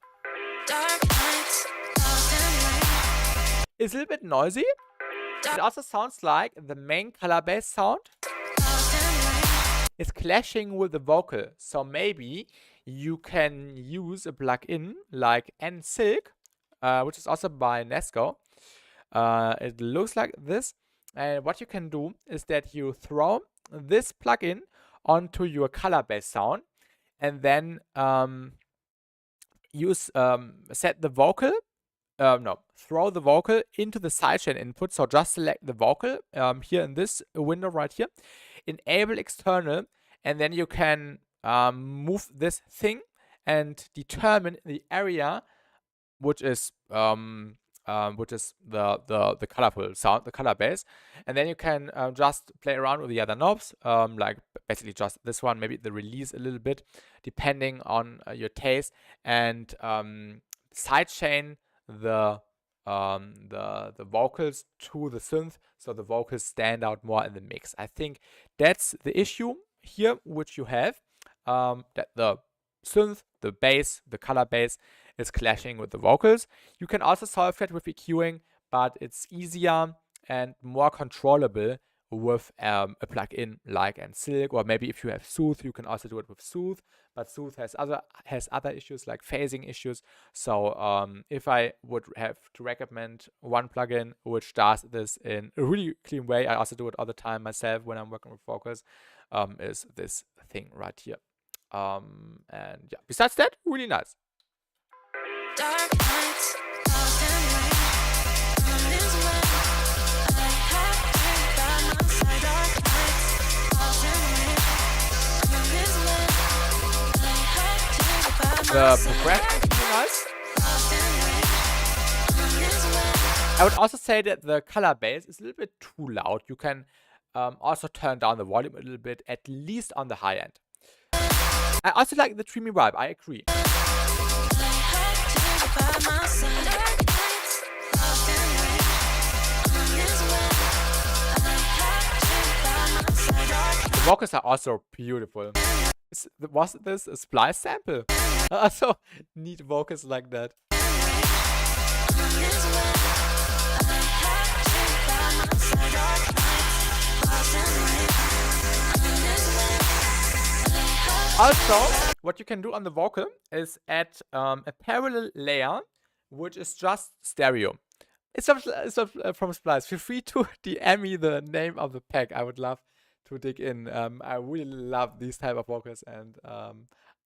is a little bit noisy. It also sounds like the main color bass sound is clashing with the vocal. So maybe you can use a plugin like Silk, which is also by Nesco. It looks like this. And what you can do is that you throw this plugin onto your color bass sound, and then set the vocal. Throw the vocal into the sidechain input. So just select the vocal here in this window right here. Enable external, and then you can move this thing and determine the area which is the colorful sound, the color bass, and then you can just play around with the other knobs, like basically just this one, maybe the release a little bit, depending on your taste, and sidechain the vocals to the synth, so the vocals stand out more in the mix. I think that's the issue here, which you have, that the synth, the bass, the color bass is clashing with the vocals. You can also solve that with EQing, but it's easier and more controllable with a plugin like Silk, or maybe if you have Soothe, you can also do it with Soothe. But Soothe has other issues like phasing issues. So if I would have to recommend one plugin which does this in a really clean way, I also do it all the time myself when I'm working with vocals, is this thing right here. And yeah, besides that, really nice. Dark nights, lost in rain. I'm this way. I have to by my side. Dark nights, lost in rain. I'm this way. I have to by my side. The progression is really nice. Lost in rain. I'm this way. I would also say that the color bass is a little bit too loud. You can also turn down the volume a little bit, at least on the high end. I also like the dreamy vibe. I agree. The vocals are also beautiful. Was this a splice sample? Also neat vocals like that. Also, what you can do on the vocal is add a parallel layer, which is just stereo. It's from Splice. Feel free to DM me the name of the pack. I would love to dig in. I really love these type of vocals, and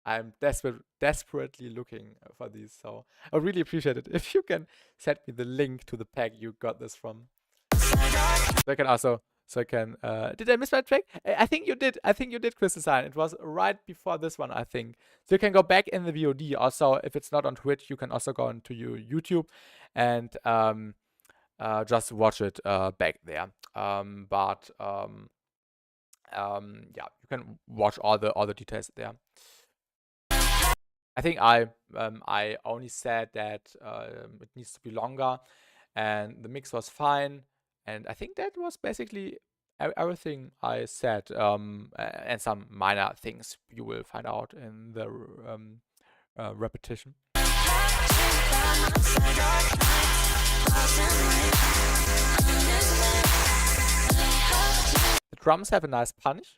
I'm desperately looking for these. So I would really appreciate it if you can send me the link to the pack you got this from. So I can also. So I can, did I miss my track? I think you did. I think you did, Chris Design. It was right before this one, I think. So you can go back in the VOD. Also, if it's not on Twitch, you can also go into your YouTube and just watch it back there. Yeah, you can watch all the details there. I think I only said that it needs to be longer, and the mix was fine. And I think that was basically everything I said, and some minor things you will find out in the repetition. The drums have a nice punch.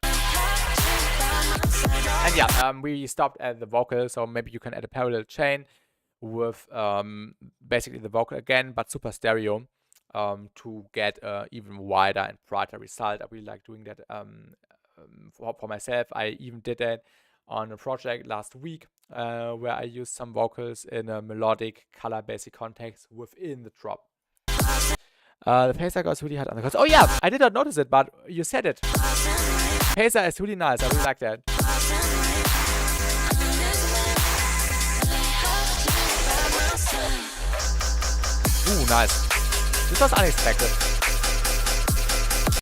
And yeah, we stopped at the vocal, so maybe you can add a parallel chain with basically the vocal again, but super stereo, to get even wider and brighter result. I really like doing that for myself. I even did that on a project last week where I used some vocals in a melodic color basic context within the drop. The phaser goes really hard on the chords. Oh yeah, I did not notice it, but you said it. Phaser is really nice. I really like that. Ooh, nice. This was unexpected.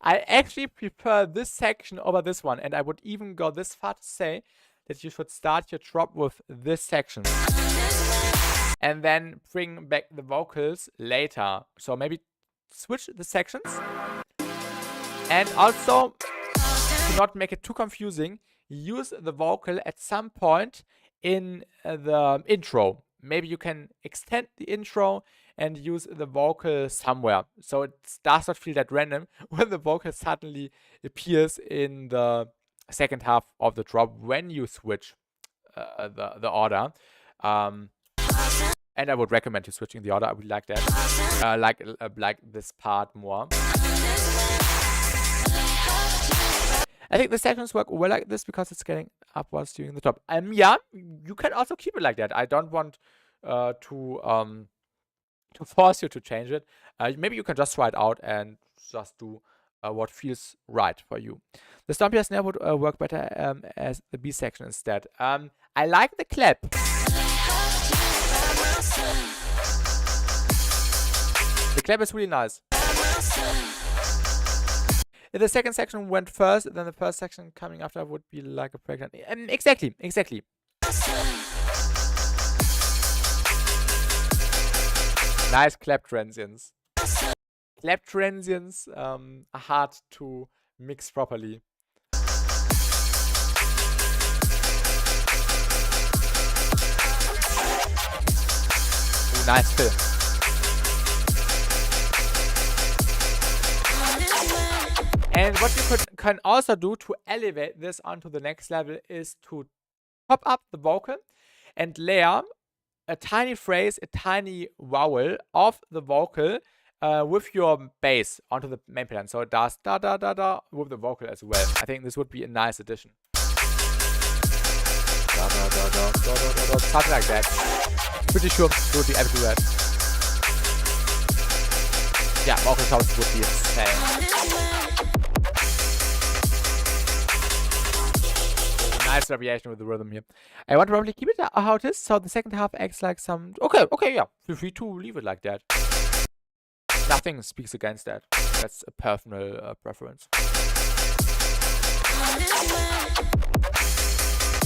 I actually prefer this section over this one, and I would even go this far to say that you should start your drop with this section and then bring back the vocals later. So maybe switch the sections, and also to not make it too confusing, use the vocal at some point in the intro. Maybe you can extend the intro and use the vocal somewhere, so it does not feel that random when the vocal suddenly appears in the second half of the drop when you switch the order. And I would recommend you switching the order. I would like that. Like this part more. I think the sections work well like this because it's getting upwards during the drop. Yeah, you can also keep it like that. I don't want to force you to change it. Maybe you can just try it out and just do what feels right for you. The stompier snare would work better as the B section instead. I like the clap. The clap is really nice. If the second section went first, then the first section coming after would be like a breakdown. Exactly. Nice clap transients. Clap transients are hard to mix properly. Ooh, nice fill. And what you can also do to elevate this onto the next level is to pop up the vocal and layer a tiny phrase, a tiny vowel of the vocal with your bass onto the main pattern. So it does da da da da with the vocal as well. I think this would be a nice addition. Da, da, da, da, da, da, da, da, something like that. Pretty sure you would be able to do that. Yeah, vocal sounds would be insane. Nice variation with the rhythm here. I want to probably keep it how it is, so the second half acts like some... Okay, yeah. Feel free to leave it like that. Nothing speaks against that. That's a personal preference.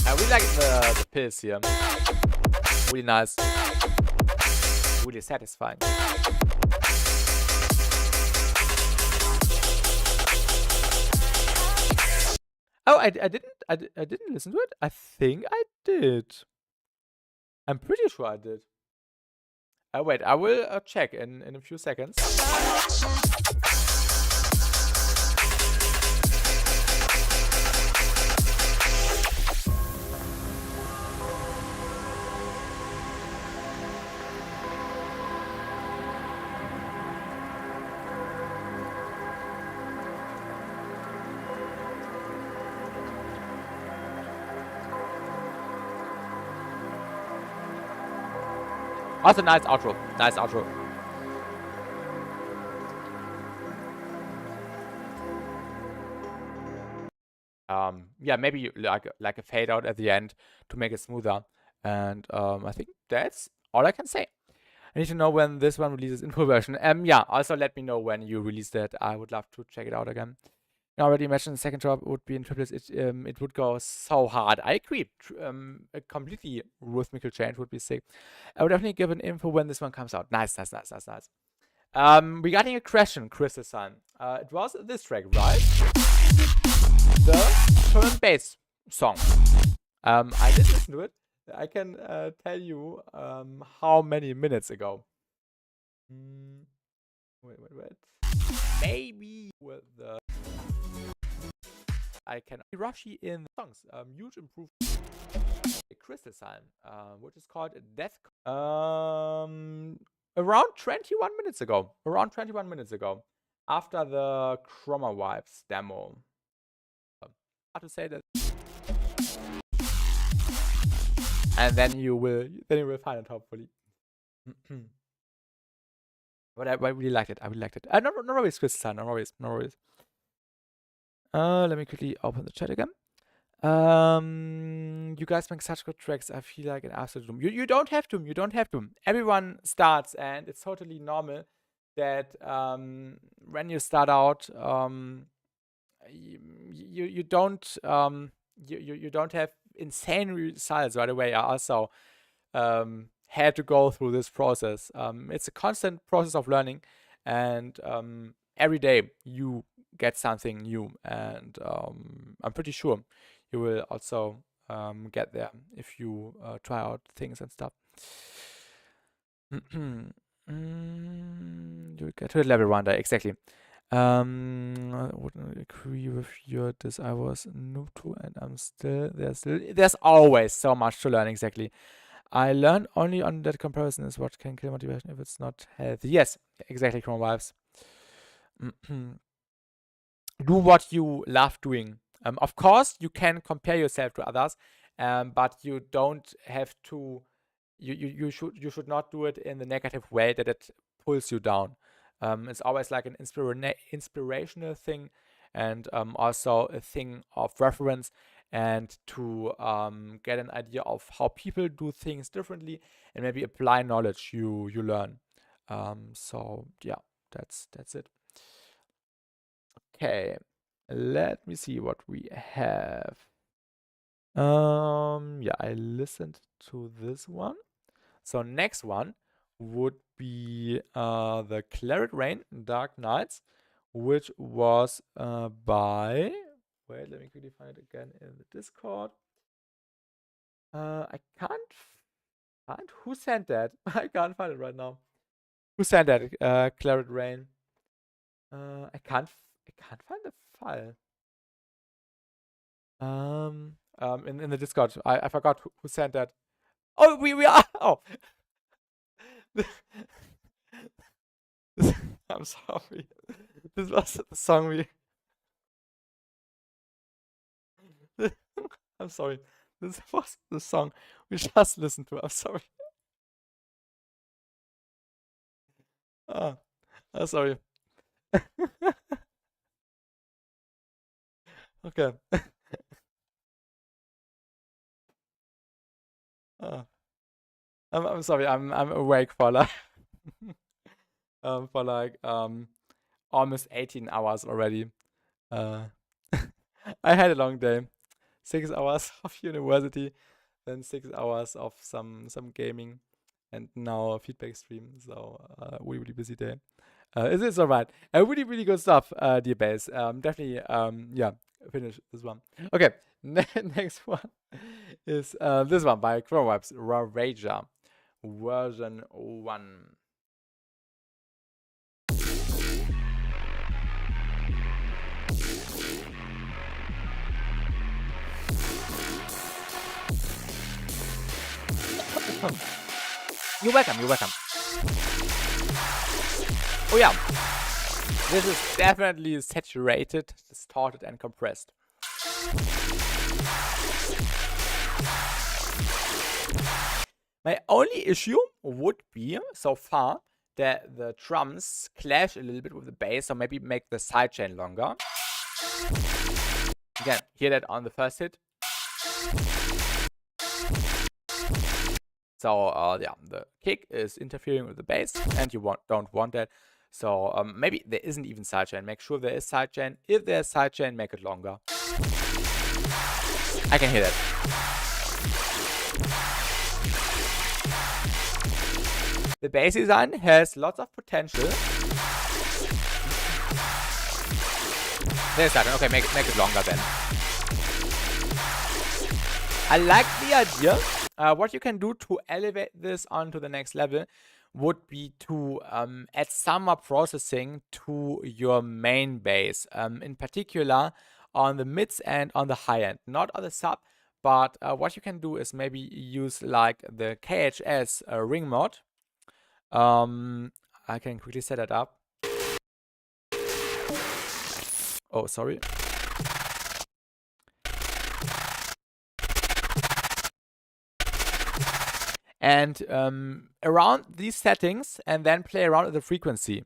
I really like the pills here. Really nice. Really satisfying. Oh, I didn't listen to it. I think I did. I'm pretty sure I did. Wait, I will check in a few seconds. Also, nice outro. Nice outro. Yeah, maybe like a fade out at the end to make it smoother. And I think that's all I can say. I need to know when this one releases in full version. Yeah, also let me know when you release that. I would love to check it out again. I already mentioned the second drop would be in triplets. It would go so hard. I agree. A completely rhythmical change would be sick. I would definitely give an info when this one comes out. Nice. Regarding a question, Chris is son. It was this track, right? The drum and bass song. I did listen to it. I can tell you how many minutes ago. Wait. Maybe with the I can Rashi in songs. Huge improvement. Crystal Sign, which is called Death. Around 21 minutes ago. After the Chroma Vibes demo. Hard to say that. And then you will find it hopefully. But I really liked it. Not always Crystal Sign. Not always. Let me quickly open the chat again. You guys make such good tracks. I feel like an absolute doom. You don't have to. Everyone starts, and it's totally normal that when you start out, you don't have insane results right away. I also had to go through this process. It's a constant process of learning, and every day you get something new, and I'm pretty sure you will also get there if you try out things and stuff. You get to the level 1 there, exactly. I wouldn't agree with this. I was noob to, and I'm still there's always so much to learn. Exactly. I learned only on that comparison is what can kill motivation if it's not healthy. Yes, exactly. Chroma Vibes. Do what you love doing. Of course, you can compare yourself to others, but you don't have to. You should not do it in the negative way that it pulls you down. It's always like an inspirational thing, and also a thing of reference, and to get an idea of how people do things differently, and maybe apply knowledge you learn. So yeah, that's it. Okay, let me see what we have. Yeah, I listened to this one. So next one would be the Claret Rain Dark Nights, which was by. Wait, let me quickly find it again in the Discord. I can't find who sent that. I can't find it right now. Who sent that? Claret Rain. I can't find the file. In the Discord. I forgot who sent that. Oh, we are. Oh. I'm sorry. This was the song we. I'm sorry. This was the song we just listened to. I'm sorry. I'm sorry. Okay. I'm sorry. I'm awake for like almost 18 hours already. I had a long day. 6 hours of university, then 6 hours of some gaming, and now a feedback stream. So really busy day. It's alright. Really good stuff, dear Bass. Definitely, yeah, finish this one. Okay, next one is this one by Chroma Vibes, Ravager, version 1. You're welcome. Oh yeah, this is definitely saturated, distorted, and compressed. My only issue would be, so far, that the drums clash a little bit with the bass, so maybe make the sidechain longer. Again, hear that on the first hit. So yeah, the kick is interfering with the bass, and you don't want that. So maybe there isn't even sidechain. Make sure there is sidechain. If there's sidechain, make it longer. I can hear that. The bass design has lots of potential. There's that. Okay, make it longer then. I like the idea. What you can do to elevate this onto the next level would be to add some more processing to your main bass, in particular on the mids and on the high end, not on the sub. But what you can do is maybe use like the KHS ring mod. I can quickly set it up. Oh, sorry. And around these settings, and then play around with the frequency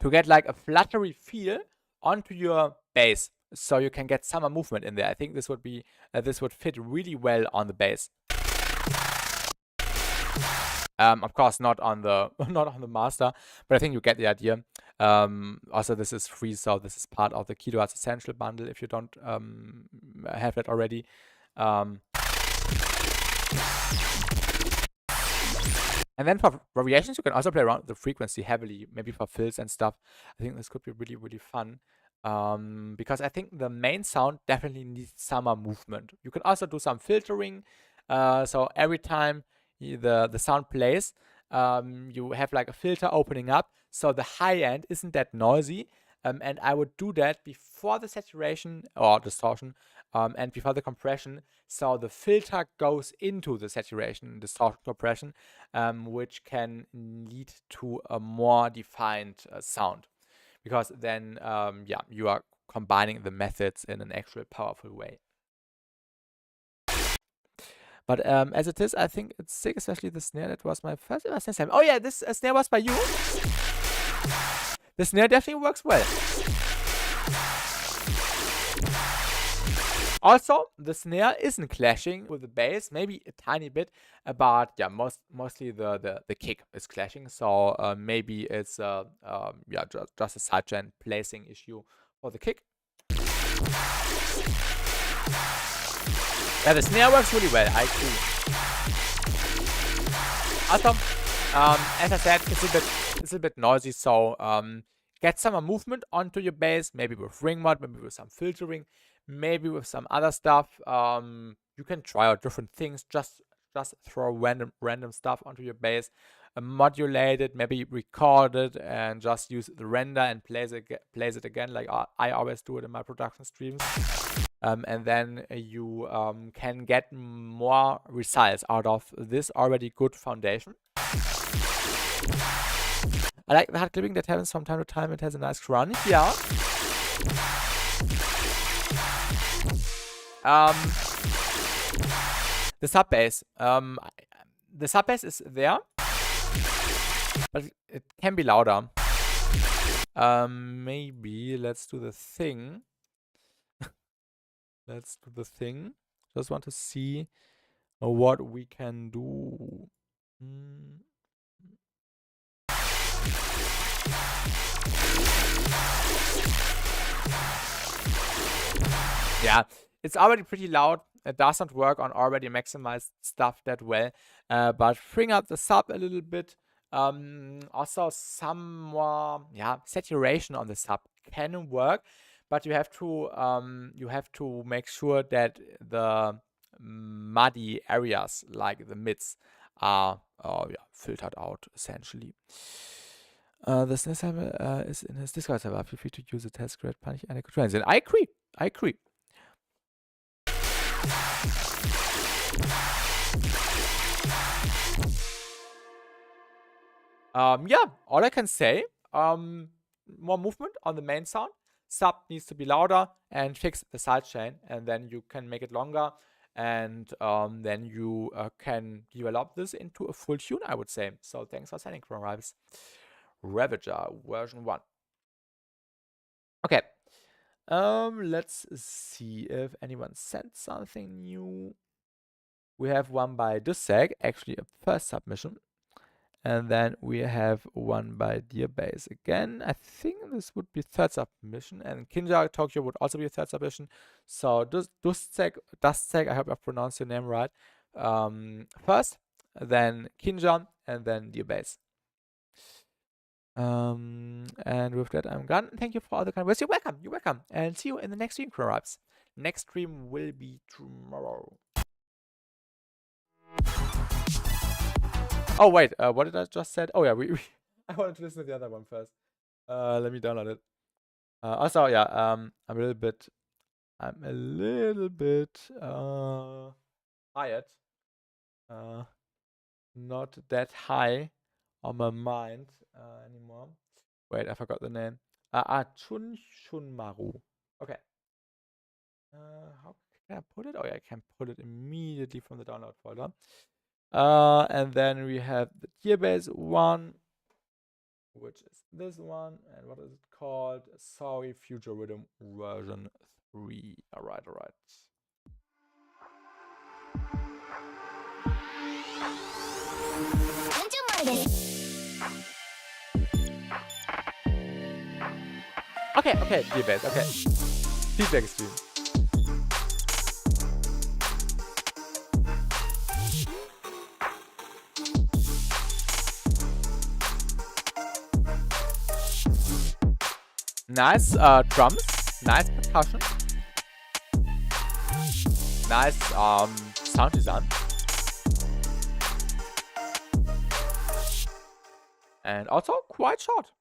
to get like a fluttery feel onto your bass, so you can get some movement in there. I think this would be this would fit really well on the bass. Of course, not on the master, but I think you get the idea. Also, this is free, so this is part of the Kilo Arts Essential bundle. If you don't have that already. And then for variations, you can also play around with the frequency heavily, maybe for fills and stuff. I think this could be really, really fun. Because I think the main sound definitely needs some movement. You can also do some filtering. So every time the sound plays, you have like a filter opening up. So the high end isn't that noisy. And I would do that before the saturation or distortion and before the compression. So the filter goes into the saturation, distortion, compression, which can lead to a more defined sound. Because then, yeah, you are combining the methods in an actual powerful way. But as it is, I think it's sick, especially the snare. That was my first ever snare. Oh yeah, this snare was by you. The snare definitely works well. Also, the snare isn't clashing with the bass, maybe a tiny bit, but yeah, mostly the kick is clashing. So maybe it's yeah, just a sidechain placing issue for the kick. Yeah, the snare works really well. I agree. Also, as I said, it's a bit noisy, so get some movement onto your bass, maybe with ring mod, maybe with some filtering, maybe with some other stuff. You can try out different things. Just throw random stuff onto your bass, modulate it, maybe record it, and just use the render and plays it again, like I always do it in my production streams. And then you can get more results out of this already good foundation. I like the hard clipping that happens from time to time. It has a nice crunch. Yeah. The sub bass. The sub bass is there, but it can be louder. Maybe let's do the thing. Let's do the thing. Just want to see what we can do. Yeah, it's already pretty loud. It doesn't work on already maximized stuff that well. But bring up the sub a little bit. Also, some more saturation on the sub can work, but you have to make sure that the muddy areas like the mids are filtered out essentially. The snare sample is in his Discord server. Feel free to use it. Has great punish and transit. I agree. Yeah, all I can say, more movement on the main sound. Sub needs to be louder and fix the sidechain, and then you can make it longer, and then you can develop this into a full tune, I would say. So thanks for sending from Ravager version 1. Okay. Let's see if anyone sent something new. We have one by Dusseg, actually a first submission. And then we have one by Dearbase again. I think this would be third submission. And Kinja Tokyo would also be a third submission. So Dusseg, I hope I pronounced your name right. First, then Kinja, and then Dearbase. And with that, I'm done. Thank you for all the kind words. You're welcome. You're welcome. And see you in the next stream, Crabs. Next stream will be tomorrow. Oh wait, what did I just said? Oh yeah, we I wanted to listen to the other one first. Let me download it. Also, yeah, I'm a little bit tired. Not that high on my mind anymore. Wait, I forgot the name. Chunmaru. Okay. How can I put it? Oh yeah, I can put it immediately from the download folder. And then we have the gearbase one, which is this one. And what is it called? Sorry, Future Rhythm version 3. Alright. Okay, gearbase, okay. Feedback stream. Nice drums, nice percussion, nice sound design, and also quite short.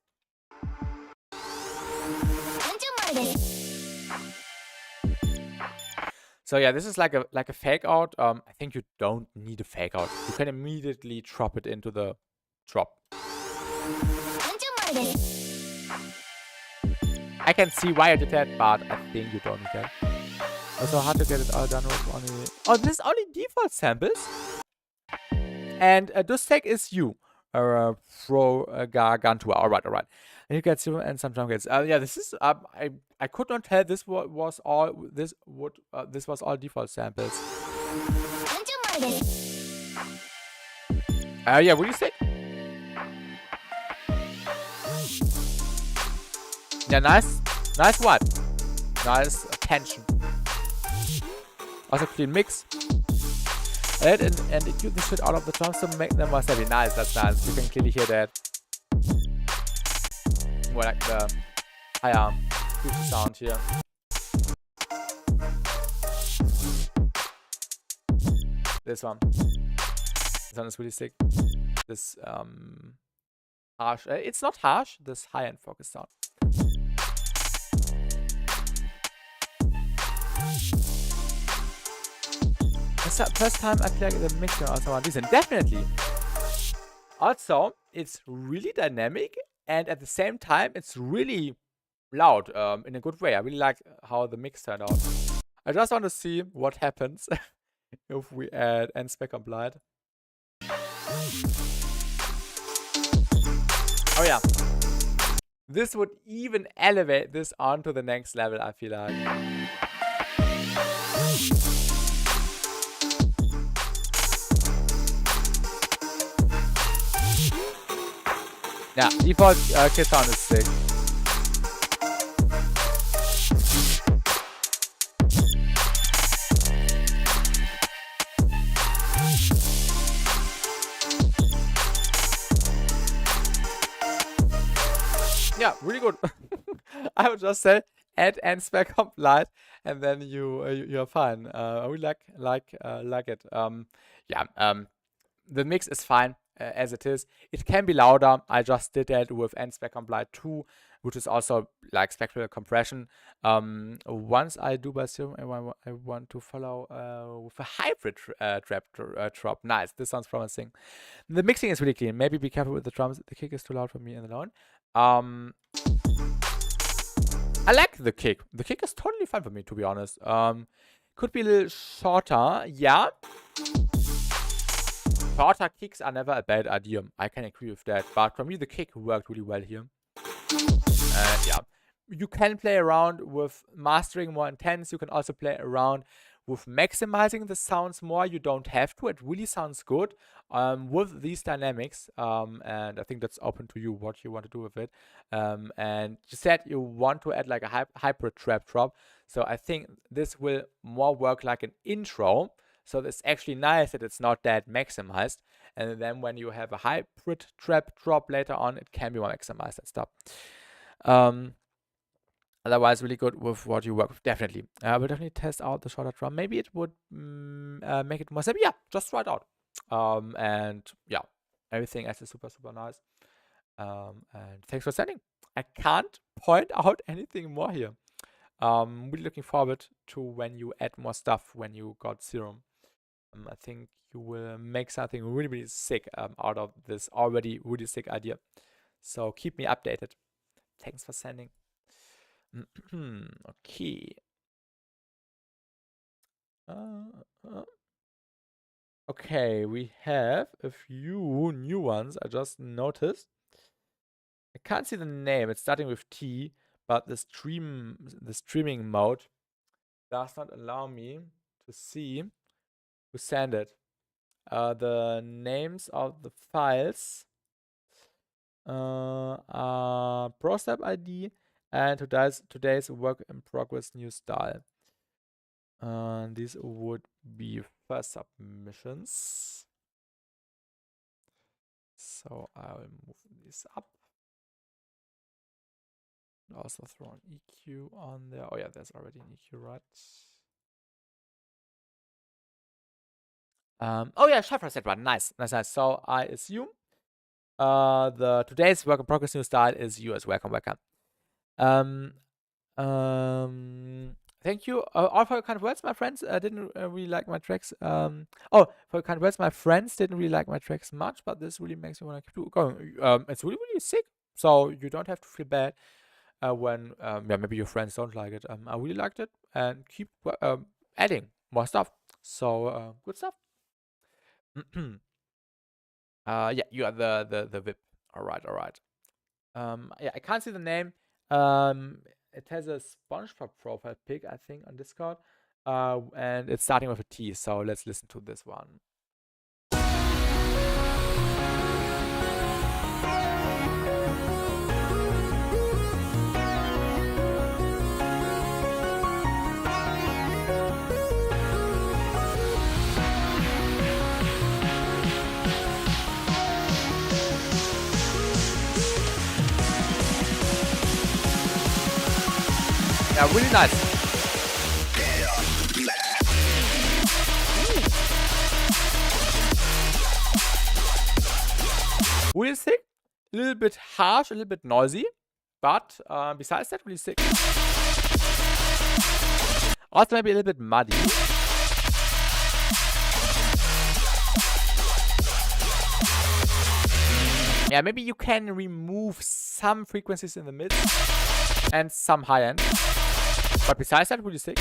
So yeah, this is like a fake out. I think you don't need a fake out. You can immediately drop it into the drop. I can see why I did that, but I think you don't need that. Also hard to get it all done with only. Oh, this is only default samples. And this tag is you. Pro Gargantua. Alright. And you get 0 and some drum kits. Yeah, this is I could not tell this was all this was all default samples. Yeah, what do you say? Yeah, nice what? Nice tension. Also clean mix. And it took the shit out of the drums to make them more steady. Nice, that's nice. You can clearly hear that. More like the higher future sound here. This one. This one is really sick. This harsh. It's not harsh. This high-end focus sound. It's the first time I play the mixer on someone decent. Definitely. Also, it's really dynamic, and at the same time, it's really loud in a good way. I really like how the mix turned out. I just want to see what happens if we add NSpec on Blind. Oh yeah. This would even elevate this onto the next level, I feel like. Yeah, default kit sound is sick. Yeah, really good. I would just say add NSpec on Blind, and then you're fine. I really like it. The mix is fine as it is. It can be louder. I just did that with NSpec on Blind 2, which is also like spectral compression. Once I do BassTi, I want to follow with a hybrid drop. Nice. This sounds promising. The mixing is really clean. Maybe be careful with the drums. The kick is too loud for me in the alone. I like the kick. The kick is totally fine for me, to be honest. Could be a little shorter. Yeah. Shorter kicks are never a bad idea. I can agree with that. But for me, the kick worked really well here. Yeah. You can play around with mastering more intense. You can also play around with maximizing the sounds more. You don't have to. It really sounds good with these dynamics. And I think that's open to you what you want to do with it. And you said you want to add like a hybrid trap drop. So I think this will more work like an intro. So it's actually nice that it's not that maximized. And then when you have a hybrid trap drop later on, it can be more maximized and stuff. Otherwise, really good with what you work with. Definitely. We'll definitely test out the shorter drum. Maybe it would make it more simple. Yeah, just try it out. And yeah, everything else is super, super nice. And thanks for sending. I can't point out anything more here. Really looking forward to when you add more stuff when you got Serum. I think you will make something really, really sick out of this already really sick idea. So keep me updated. Thanks for sending. Okay. Okay, we have a few new ones I just noticed. I can't see the name. It's starting with T, but the streaming mode does not allow me to see who sent it. The names of the files are ProStep ID and today's work in progress new style. These would be first submissions. So I will move these up. Also throw an EQ on there. Oh yeah, there's already an EQ, right? Oh yeah, Shafra said one. Nice. So I assume the today's work in progress new style is yours. Welcome. Thank you all for your kind words, my friends. Didn't really like my tracks. For your kind words, my friends didn't really like my tracks much, but this really makes me want to keep going. It's really, really sick. So you don't have to feel bad when maybe your friends don't like it. I really liked it, and keep adding more stuff. So good stuff. Yeah, you are the VIP. All right. Yeah, I can't see the name. It has a SpongeBob profile pic, I think, on Discord. And it's starting with a T. So let's listen to this one. Yeah, really nice. Really sick. A little bit harsh, a little bit noisy. But besides that, really sick. Also maybe a little bit muddy. Yeah, maybe you can remove some frequencies in the mid and some high end. But besides that, really sick.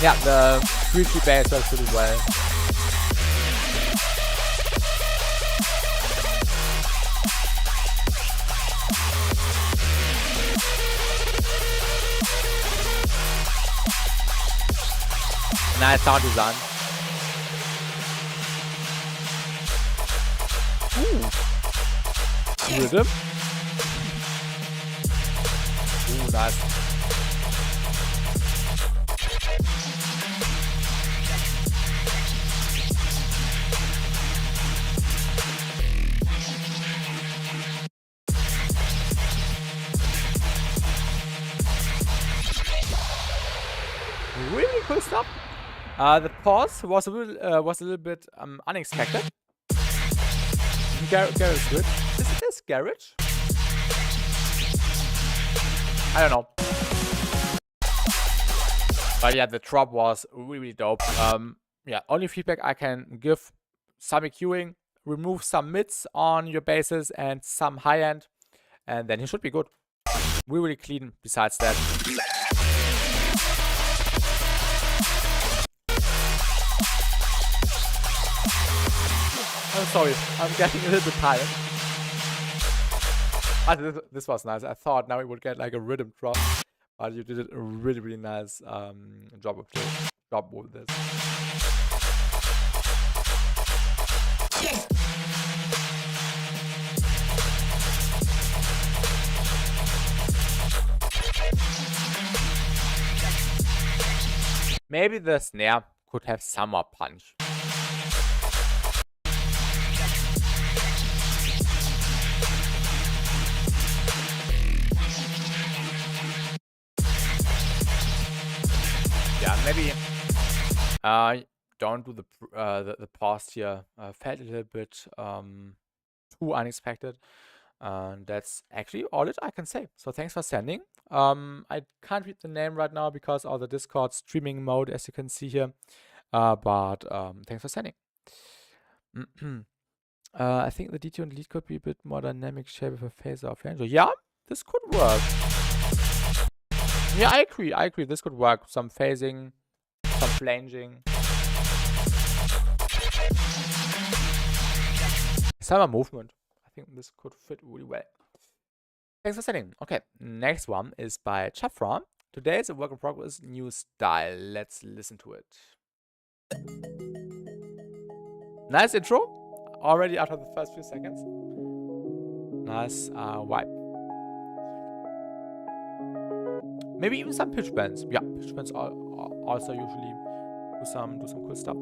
Yeah, the 3-3 bass works really well. Nice sound design. Rhythm. Nice. Really cool stuff. The pause was a little bit unexpected. Garage good. Is this garage? I don't know. But yeah, the drop was really dope. Yeah, only feedback I can give: some EQing, remove some mids on your basses and some high end, and then he should be good. Really clean. Besides that. I'm sorry, I'm getting a little bit tired. This was nice. I thought now it would get like a rhythm drop, but you did a really nice job with this. Maybe the snare could have some more punch. Yeah, maybe don't do the pause here. Felt a little bit too unexpected. That's actually all I can say. So thanks for sending. I can't read the name right now because of the Discord streaming mode, as you can see here. But thanks for sending. I think the DTO and lead could be a bit more dynamic shape of a phaser or flanger. Yeah, this could work. Yeah, I agree. This could work. Some phasing, some flanging. Some movement. I think this could fit really well. Thanks for sending. Okay, next one is by Chafra. Today is a work in progress, new style. Let's listen to it. Nice intro. Already after the first few seconds. Nice vibe. Maybe even some pitch bends. Yeah, pitch bends also usually do some cool stuff.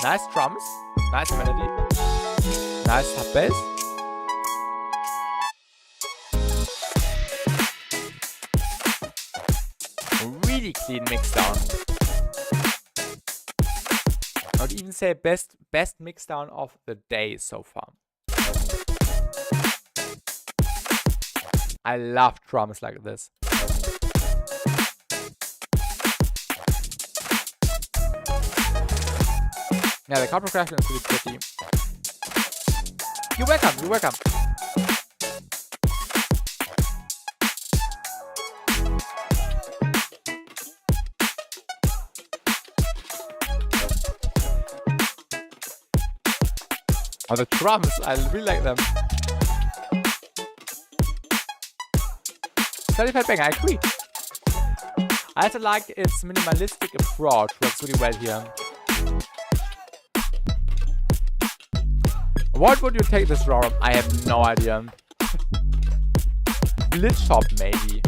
Nice drums, nice melody, nice sub bass. Really clean mix down. I would even say best mix down of the day so far. I love drums like this. Yeah, the chord progression is really pretty. You're welcome. Oh, the drums, I really like them. 35 bang, I agree. I also like its minimalistic approach, works really well here. What would you take this draw from? I have no idea. Glitch shop maybe.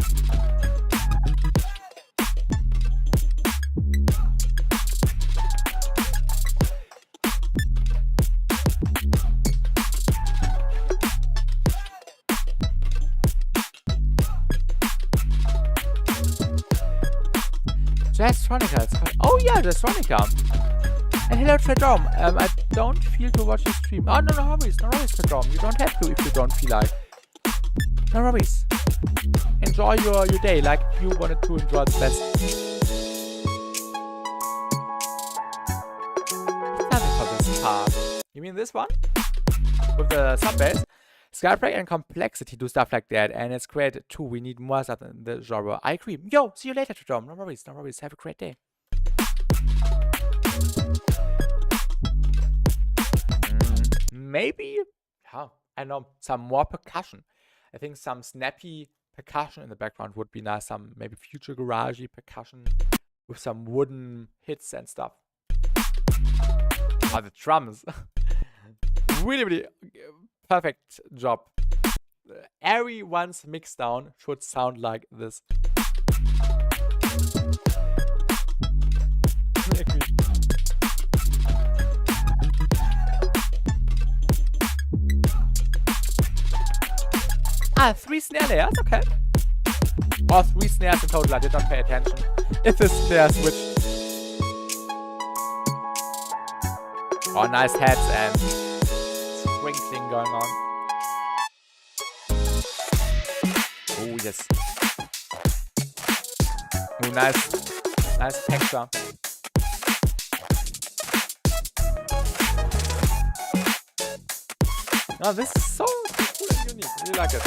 Jazztronica, it's called. Oh yeah, Jazztronica. And hello, Tredom. I don't feel to watch your stream. Oh, no worries, Tredom. You don't have to if you don't feel like. No worries. Enjoy your day like you wanted to enjoy the best. Nothing for this part. You mean this one? With the sub bass? Skybreak and Complexity do stuff like that, and it's great too. We need more stuff in the genre. I agree. Yo, see you later, Tredom. No worries. Have a great day. Maybe, yeah, I know, some more percussion. I think some snappy percussion in the background would be nice. Some maybe future garagey percussion with some wooden hits and stuff. Oh, the drums. really perfect job. Everyone's mix down should sound like this. Ah, 3 snare layers, okay. Or 3 snares in total, I did not pay attention. If the snare switched. Oh, nice heads and sprinkling going on. Oh, yes. Oh, nice texture. Oh, this is so cool and unique. I really like it.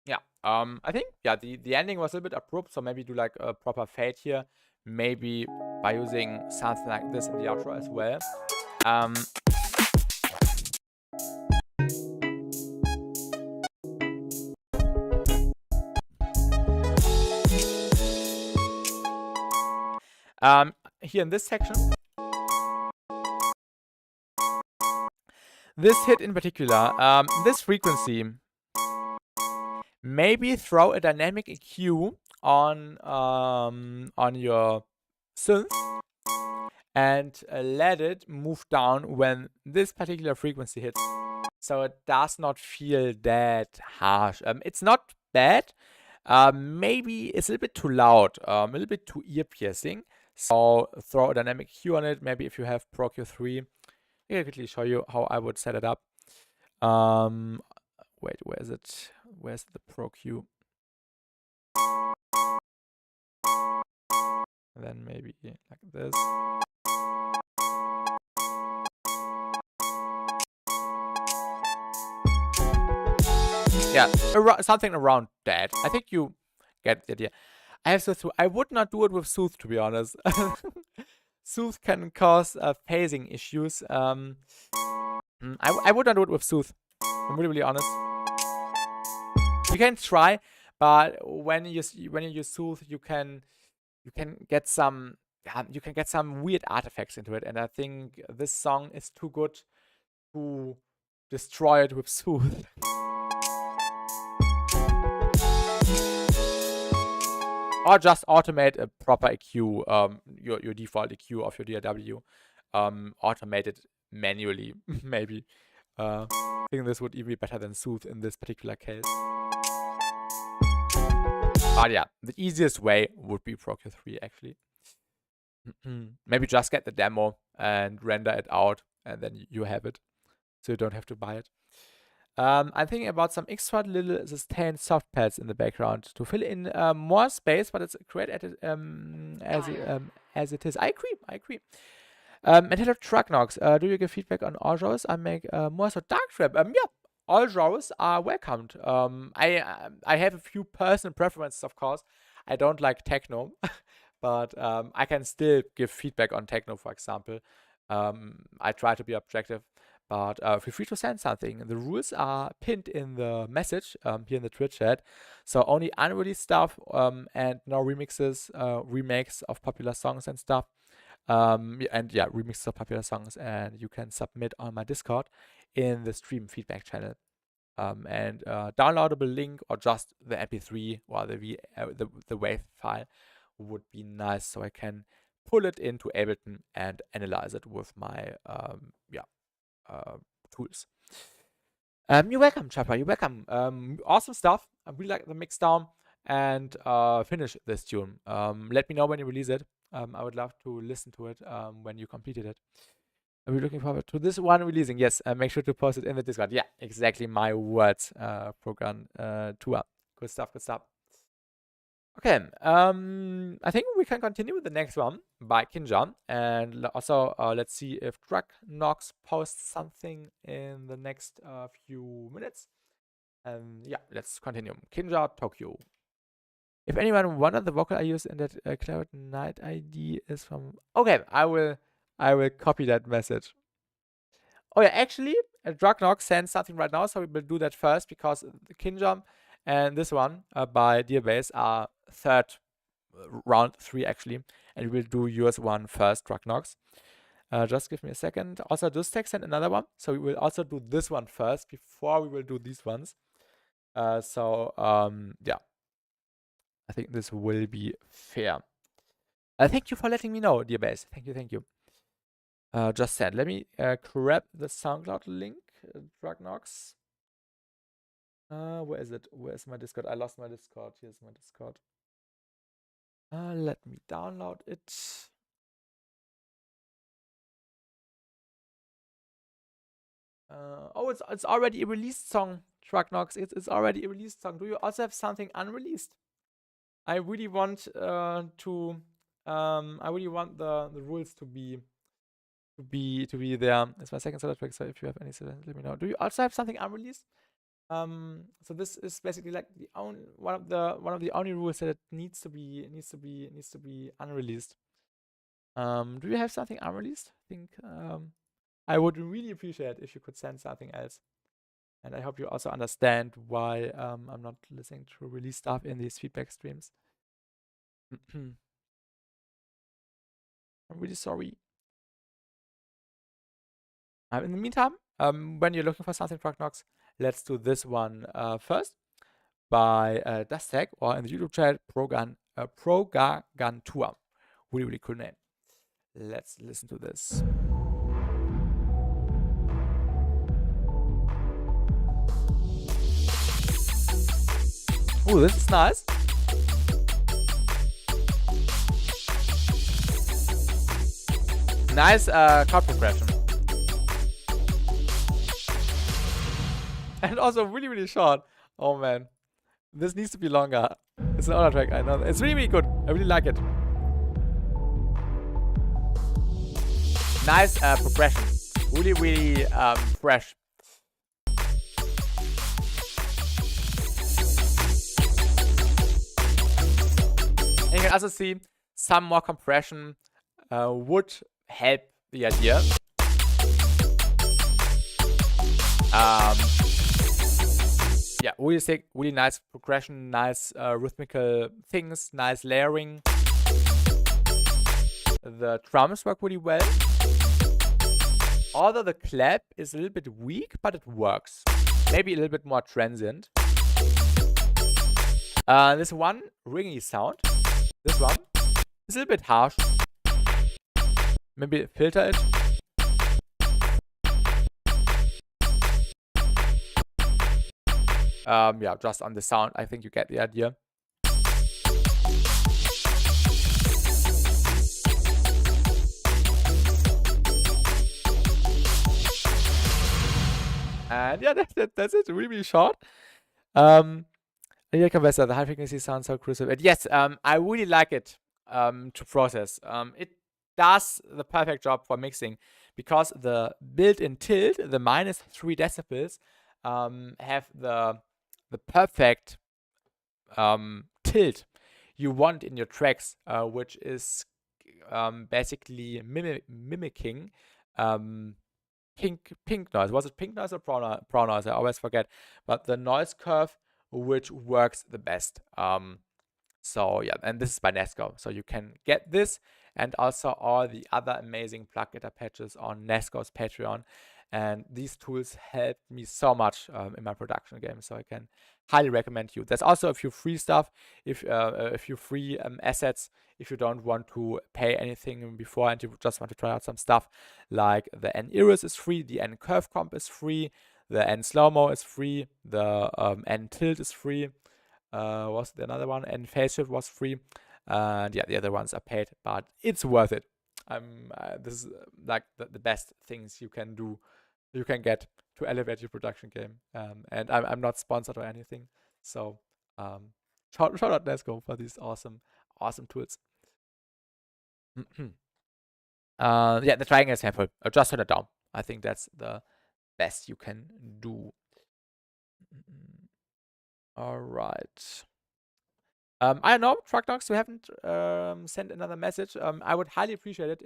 yeah, I think, yeah, the ending was a bit abrupt, so maybe do like a proper fade here, maybe by using something like this in the outro as well. Here in this section, this hit in particular, this frequency, maybe throw a dynamic EQ on your synth and let it move down when this particular frequency hits, so it does not feel that harsh. It's not bad. Maybe it's a little bit too loud, a little bit too ear piercing. So throw a dynamic EQ on it. Maybe if you have Pro Q3, I can quickly show you how I would set it up. Wait, where is it? Where's the Pro Q? And then maybe like this. Yeah, something around that. I think you get the idea. I have Soothe. I would not do it with Soothe, to be honest. Soothe can cause phasing issues. I would not do it with Soothe. I'm really honest. You can try, but when you use Soothe, you can get some weird artifacts into it, and I think this song is too good to destroy it with Soothe. Or just automate a proper EQ, your default EQ of your DAW, automate it manually, maybe. I think this would even be better than Soothe in this particular case. But yeah, the easiest way would be Pro Q3 actually. Maybe just get the demo and render it out, and then you have it, so you don't have to buy it. I'm thinking about some extra little sustained soft pads in the background to fill in more space, but it's great at it, as it is. I agree. And hello, Truck Knocks. Do you give feedback on all genres? I make more so dark trap. Yeah, all genres are welcomed. I have a few personal preferences, of course. I don't like techno, but I can still give feedback on techno, for example. I try to be objective. But feel free to send something. The rules are pinned in the message here in the Twitch chat. So only unreleased stuff and no remixes, remakes of popular songs and stuff. And yeah, remixes of popular songs. And you can submit on my Discord in the stream feedback channel. And downloadable link or just the MP3 or the WAV file would be nice, so I can pull it into Ableton and analyze it with my tools. You're welcome, Chopper. You're welcome. Awesome stuff. I really like the mix down and finish this tune. Let me know when you release it. I would love to listen to it when you completed it. Are we looking forward to this one releasing? Yes. Make sure to post it in the Discord. Yeah, exactly my words. Program tour. Good stuff. Good stuff. Okay, I think we can continue with the next one by Kinja. And also, let's see if Drug Knox posts something in the next few minutes. And yeah, let's continue. Kinja, Tokyo. If anyone wondered, the vocal I used in that Cloud Night ID is from... Okay, I will copy that message. Oh yeah, actually, Drug Knox sends something right now, so we will do that first, because the Kinja and this one by Dear Bass are round 3 actually, and we will do yours one first, Drug Knox. Just give me a second. Also, this text sent another one, so we will also do this one first before we will do these ones. Yeah, I think this will be fair. Thank you for letting me know, Dear Bass. Thank you. Just said. Let me grab the SoundCloud link, Drug Knox. Where is it? Where's my Discord? I lost my Discord. Here's my Discord. Let me download it. Oh, it's already a released song, Truck Knox. It's already a released song. Do you also have something unreleased? I really want I really want the rules to be there. It's my second solo track, so if you have any suggestions, let me know. Do you also have something unreleased? So this is basically like the one of the only rules that it needs to be unreleased. Do you have something unreleased? I think I would really appreciate if you could send something else. And I hope you also understand why I'm not listening to release stuff in these feedback streams. I'm really sorry. In the meantime, when you're looking for something, Prognox, let's do this one first by BassTi, or in the YouTube chat, Progagantua. Really, really cool name. Let's listen to this. Oh, this is nice. Nice chord progression. And also really, really short. Oh man. This needs to be longer. It's an older track, I know. It's really, really good. I really like it. Nice progression. Really, really fresh. And you can also see some more compression would help the idea. Yeah, really sick, really nice progression, nice rhythmical things, nice layering. The drums work really well. Although the clap is a little bit weak, but it works. Maybe a little bit more transient. This one ringy sound. This one is a little bit harsh. Maybe filter it. Yeah, just on the sound, I think you get the idea. And yeah, that's it. Really, really short. Yeah, compressor. The high frequency sounds so crucial. And yes, I really like it to process. It does the perfect job for mixing because the built-in tilt, the -3 decibels, have the perfect tilt you want in your tracks, which is basically mimicking pink noise. Was it pink noise or brown noise? I always forget. But the noise curve which works the best. So yeah, and this is by Nesco. So you can get this and also all the other amazing plug guitar patches on Nesco's Patreon. And these tools helped me so much in my production game. So I can highly recommend you. There's also a few free stuff, if a few free assets if you don't want to pay anything before and you just want to try out some stuff. Like the N Iris is free, the N Curve Comp is free, the N Slow-Mo is free, the N Tilt is free. Was the another one? N Phase Shift was free. And yeah, the other ones are paid, but it's worth it. This is like the best things you can do, you can get to elevate your production game. And I'm not sponsored or anything. So shout out Nesco for these awesome tools. Yeah, the triangle is helpful. Just turn it down. I think that's the best you can do. All right. I don't know, Truck Dogs, you haven't sent another message. I would highly appreciate it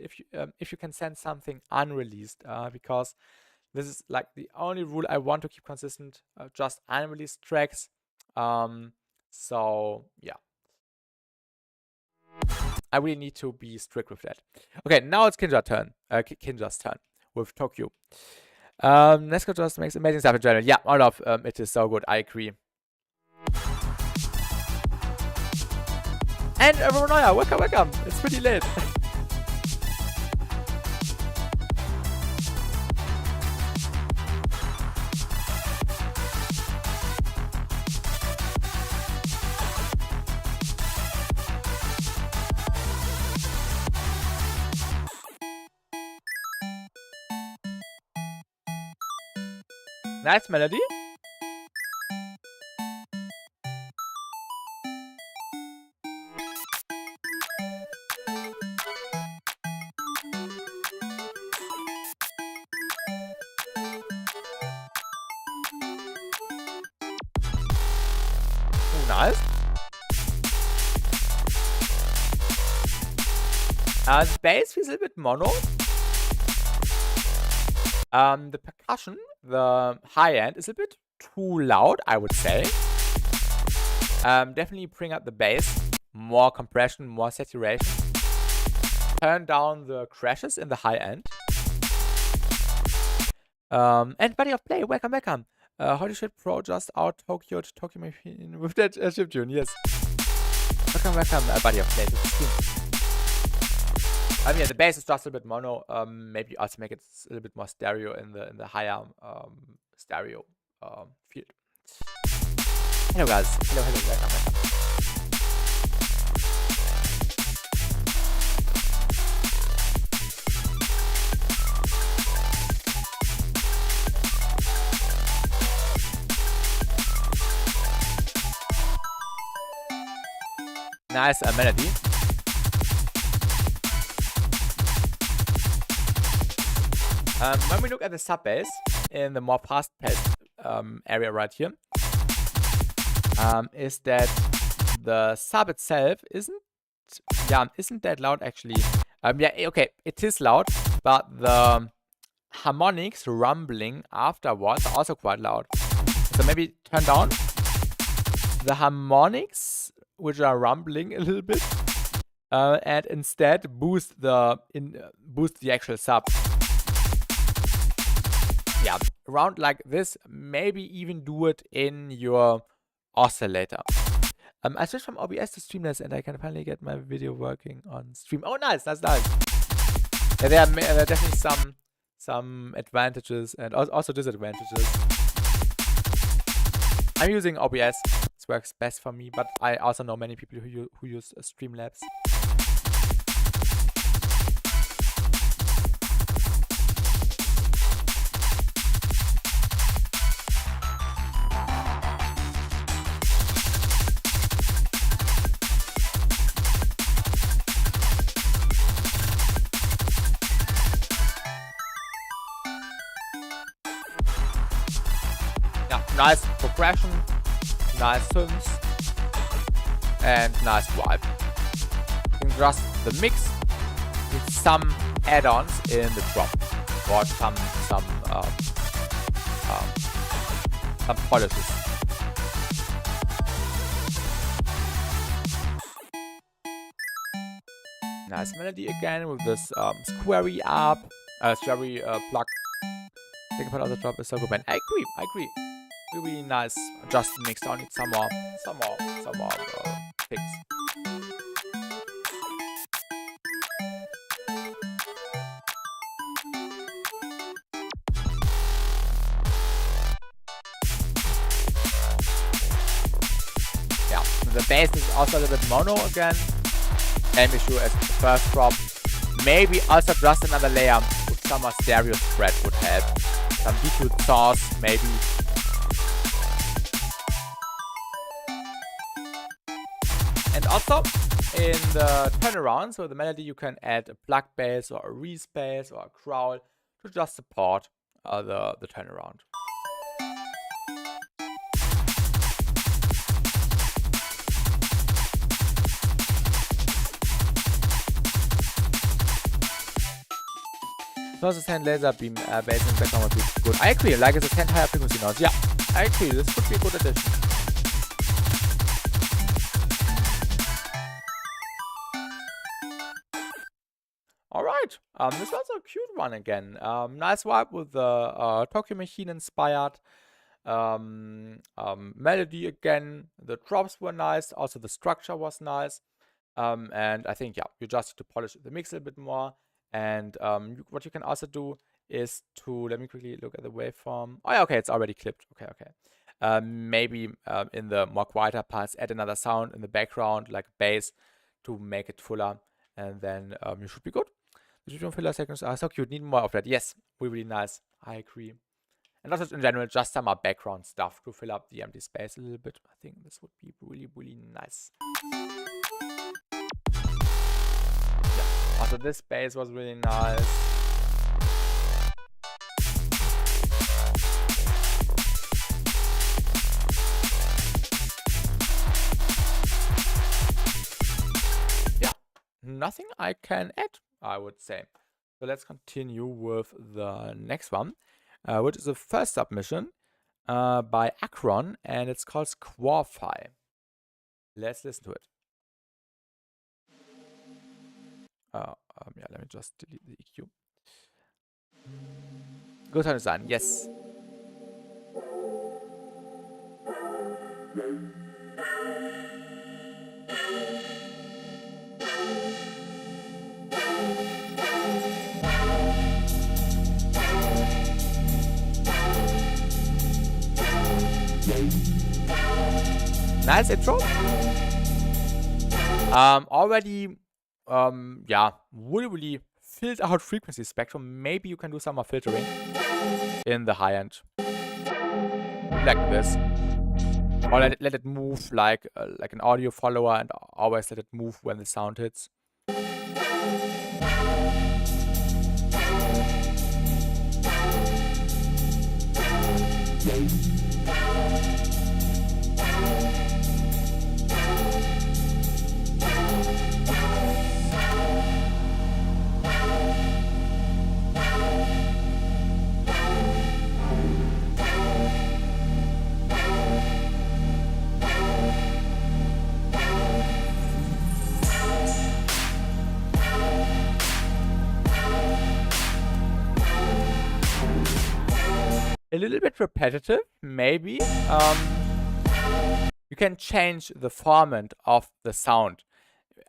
if you can send something unreleased, because this is like the only rule I want to keep consistent, just unreleased tracks. So yeah, I really need to be strict with that. Okay, now it's Kinja's turn with Tokyo. Nesco just makes amazing stuff in general. Yeah, all of it is so good. I agree. And Ronoya, welcome. It's pretty late. Nice melody. Nice. The bass feels a little bit mono. The percussion, the high end, is a bit too loud, I would say. Definitely bring up the bass. More compression, more saturation. Turn down the crashes in the high end. And Buddy of Play, welcome, welcome. Holy shit, Pro just out Tokyo to Tokyo Machine with that chiptune, yes. Welcome, welcome, Buddy of Play to the stream. Yeah, the bass is just a bit mono. Maybe also make it a little bit more stereo in the higher stereo field. Hello guys, hello, welcome, welcome. Nice melody. When we look at the sub bass in the more fast-paced area right here, is that the sub itself isn't that loud actually. Yeah, okay, it is loud, but the harmonics rumbling afterwards are also quite loud. So maybe turn down the harmonics, which are rumbling a little bit, and instead boost the actual sub. Yeah, around like this. Maybe even do it in your oscillator. I switched from OBS to Streamlabs and I can finally get my video working on stream. Oh, nice, nice, nice. Yeah, there are definitely some advantages and also disadvantages. I'm using OBS. This works best for me, but I also know many people who use Streamlabs. Yeah, nice progression, nice synths, and nice vibe. You can just the mix with some add-ons in the drop or some polishes. Nice melody again with this squarey plug. Think about other drop is so good, man. I agree. Really nice. Just mixed on it some more picks. Yeah, the bass is also a little bit mono again. Same issue as the first drop. Maybe also just another layer with some more stereo spread would help. Some detoured sauce, maybe. And also, in the turnaround, so the melody, you can add a plug bass or a Reese bass or a growl to just support the turnaround. So the 10 laser beam bass in the background would be good. I agree, like it's a 10 higher frequency notes. Yeah, I agree, this could be a good addition. Alright, this was a cute one again. Nice vibe with the Tokyo Machine inspired melody again. The drops were nice, also the structure was nice. And I think, yeah, you just need to polish the mix a little bit more. And what you can also do is to, let me quickly look at the waveform. Oh yeah, okay, it's already clipped. Okay. Maybe in the more quieter parts, add another sound in the background, like bass, to make it fuller. And then you should be good. The tutorial filler seconds are so cute. Need more of that. Yes, really nice. I agree. And also in general, just some background stuff to fill up the empty space a little bit. I think this would be really, really nice. Yeah. Also this space was really nice. nothing I can add, I would say. So let's continue with the next one, which is the first submission by Akron, and it's called Squawfy. Let's listen to it. Yeah, let me just delete the EQ. Good sound design, yes. Nice intro. Already, yeah, really filled out frequency spectrum. Maybe you can do some more filtering in the high end, like this, or let it move like an audio follower, and always let it move when the sound hits. A little bit repetitive, maybe. You can change the format of the sound.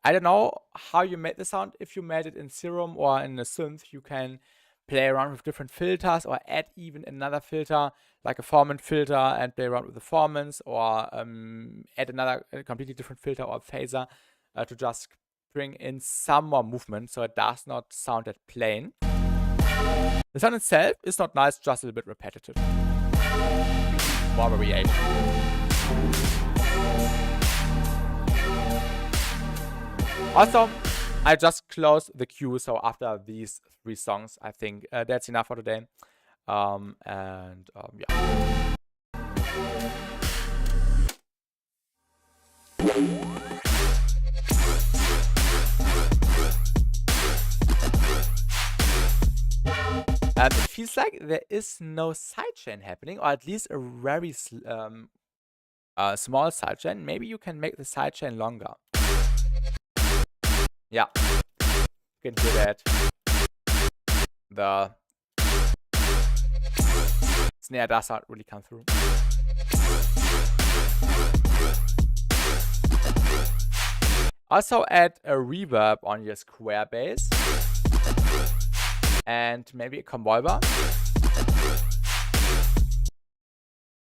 I don't know how you made the sound. If you made it in Serum or in a synth, you can play around with different filters or add even another filter, like a formant filter, and play around with the formants, or add another completely different filter or phaser to just bring in some more movement so it does not sound that plain. The sound itself is not nice, just a little bit repetitive. More variation. Also, I just closed the queue, so after these 3 songs, I think that's enough for today. Yeah. It feels like there is no sidechain happening, or at least a very small sidechain. Maybe you can make the sidechain longer. Yeah, you can hear that. The snare does not really come through. Also add a reverb on your square bass. And maybe a convolver.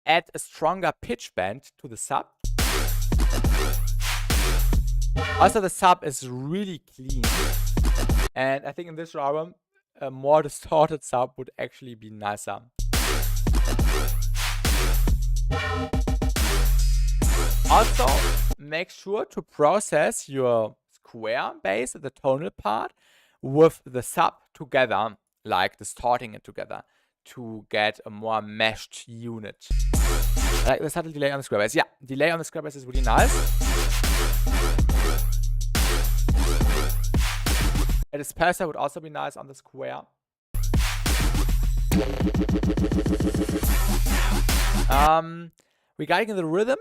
Add a stronger pitch bend to the sub. Also, the sub is really clean. And I think in this album, a more distorted sub would actually be nicer. Also, make sure to process your square bass, the tonal part, with the sub together, like distorting it together, to get a more meshed unit. I like the subtle delay on the square bass. Yeah, delay on the square bass is really nice. A disperser would also be nice on the square. Regarding the rhythm,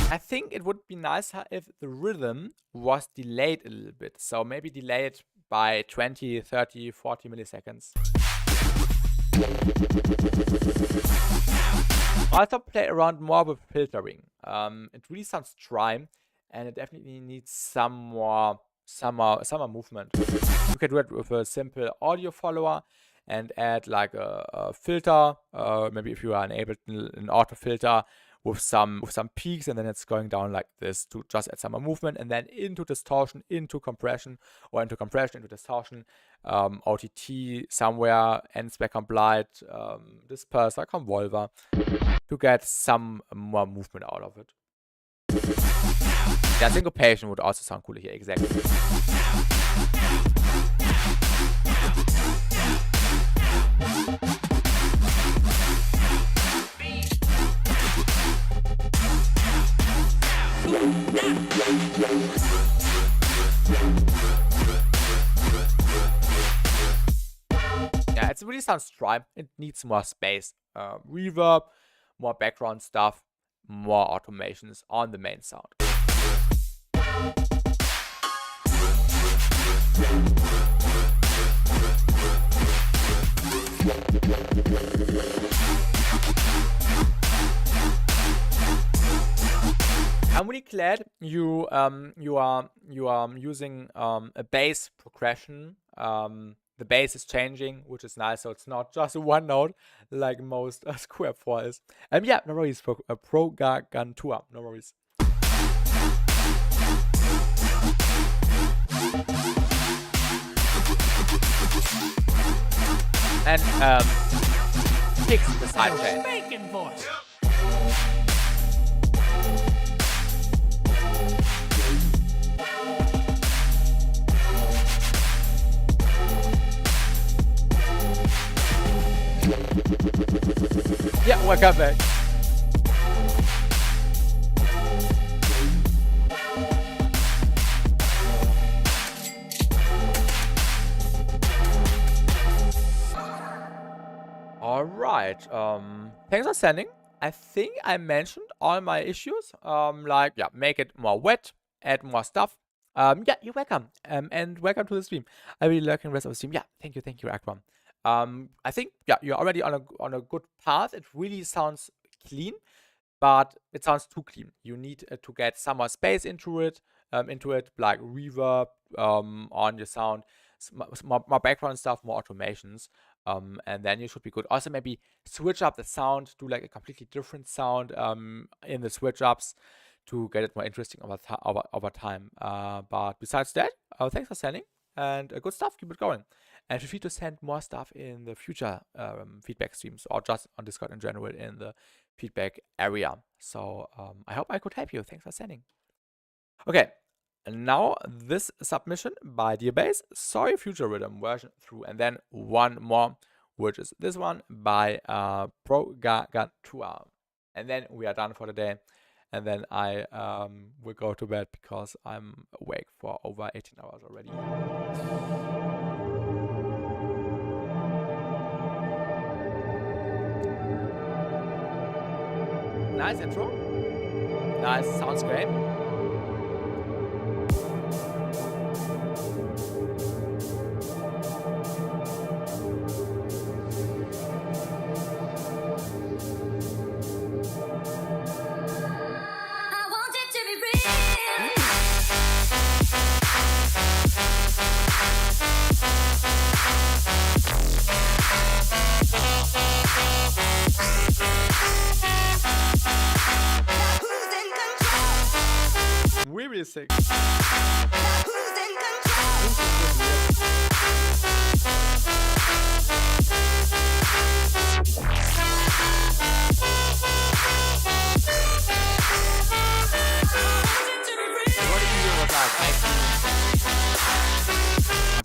I think it would be nicer if the rhythm was delayed a little bit. So maybe delay it by 20, 30, 40 milliseconds. Also play around more with filtering. It really sounds dry, and it definitely needs some more movement. You can do it with a simple audio follower and add like a filter. Maybe if you are enabled an auto filter with some peaks, and then it's going down like this to just add some more movement, and then into distortion, into compression, or into compression, into distortion, OTT somewhere, ends back on blind, disperser, convolver, to get some more movement out of it. Yeah, syncopation would also sound cool here, exactly. really sounds dry. It needs more space. Reverb, more background stuff, more automations on the main sound. I'm really glad you are using a bass progression. The bass is changing, which is nice, so it's not just one note like most Square 4 is. Yeah, no worries, Pro Gargantua, no worries. And fix the sidechain. Bacon voice. Yeah, welcome back. All right. Thanks for sending. I think I mentioned all my issues. Like, yeah, make it more wet, add more stuff. Yeah, you're welcome. And welcome to the stream. I really like the rest of the stream. Yeah, thank you, Akram. I think, yeah, you're already on a good path. It really sounds clean, but it sounds too clean. You need to get some more space into it, like reverb on your sound, more background stuff, more automations, and then you should be good. Also, maybe switch up the sound, do like a completely different sound in the switch ups to get it more interesting over time. But besides that, thanks for sending, and good stuff. Keep it going. And feel free to send more stuff in the future feedback streams, or just on Discord in general in the feedback area. So I hope I could help you. Thanks for sending. Okay, and now this submission by Dear Bass, Sorry Future Rhythm version through, and then one more, which is this one by Pro Gargantua. And then we are done for the day. And then I will go to bed because I'm awake for over 18 hours already. Nice intro. Nice, sounds great. Really sick.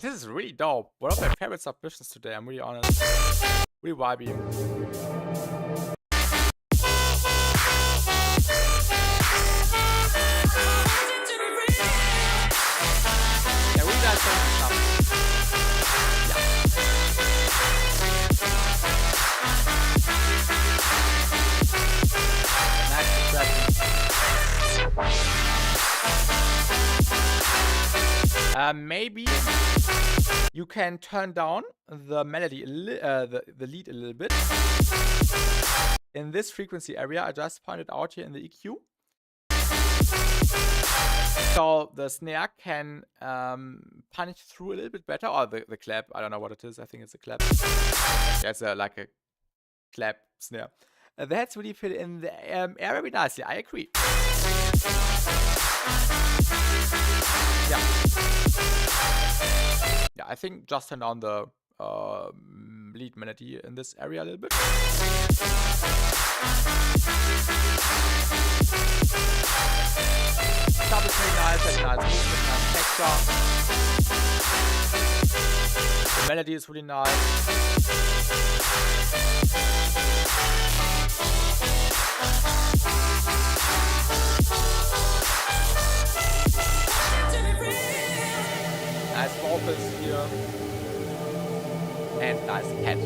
This is really dope. One of my favorite submissions today, I'm really honest. Really vibey. Maybe you can turn down the melody, the lead a little bit. In this frequency area, I just pointed out here in the EQ. So the snare can punch through a little bit better, or the clap. I don't know what it is. I think it's a clap. That's like a clap snare. That's really fit in the air very nicely. I agree. Yeah. Yeah, I think just turn down the lead melody in this area a little bit. Stuff is really nice, has nice movement, nice texture. The melody is really nice. Nice vocals here. And nice head.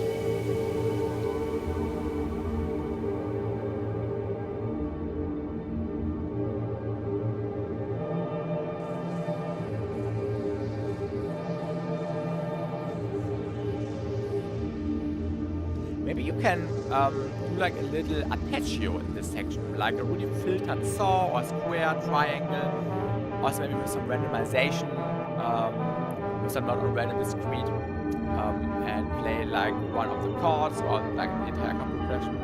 can do like a little arpeggio in this section, like a really filtered saw or square, triangle, also maybe with some randomization, with some not random discrete, and play like one of the chords or like the entire chord progression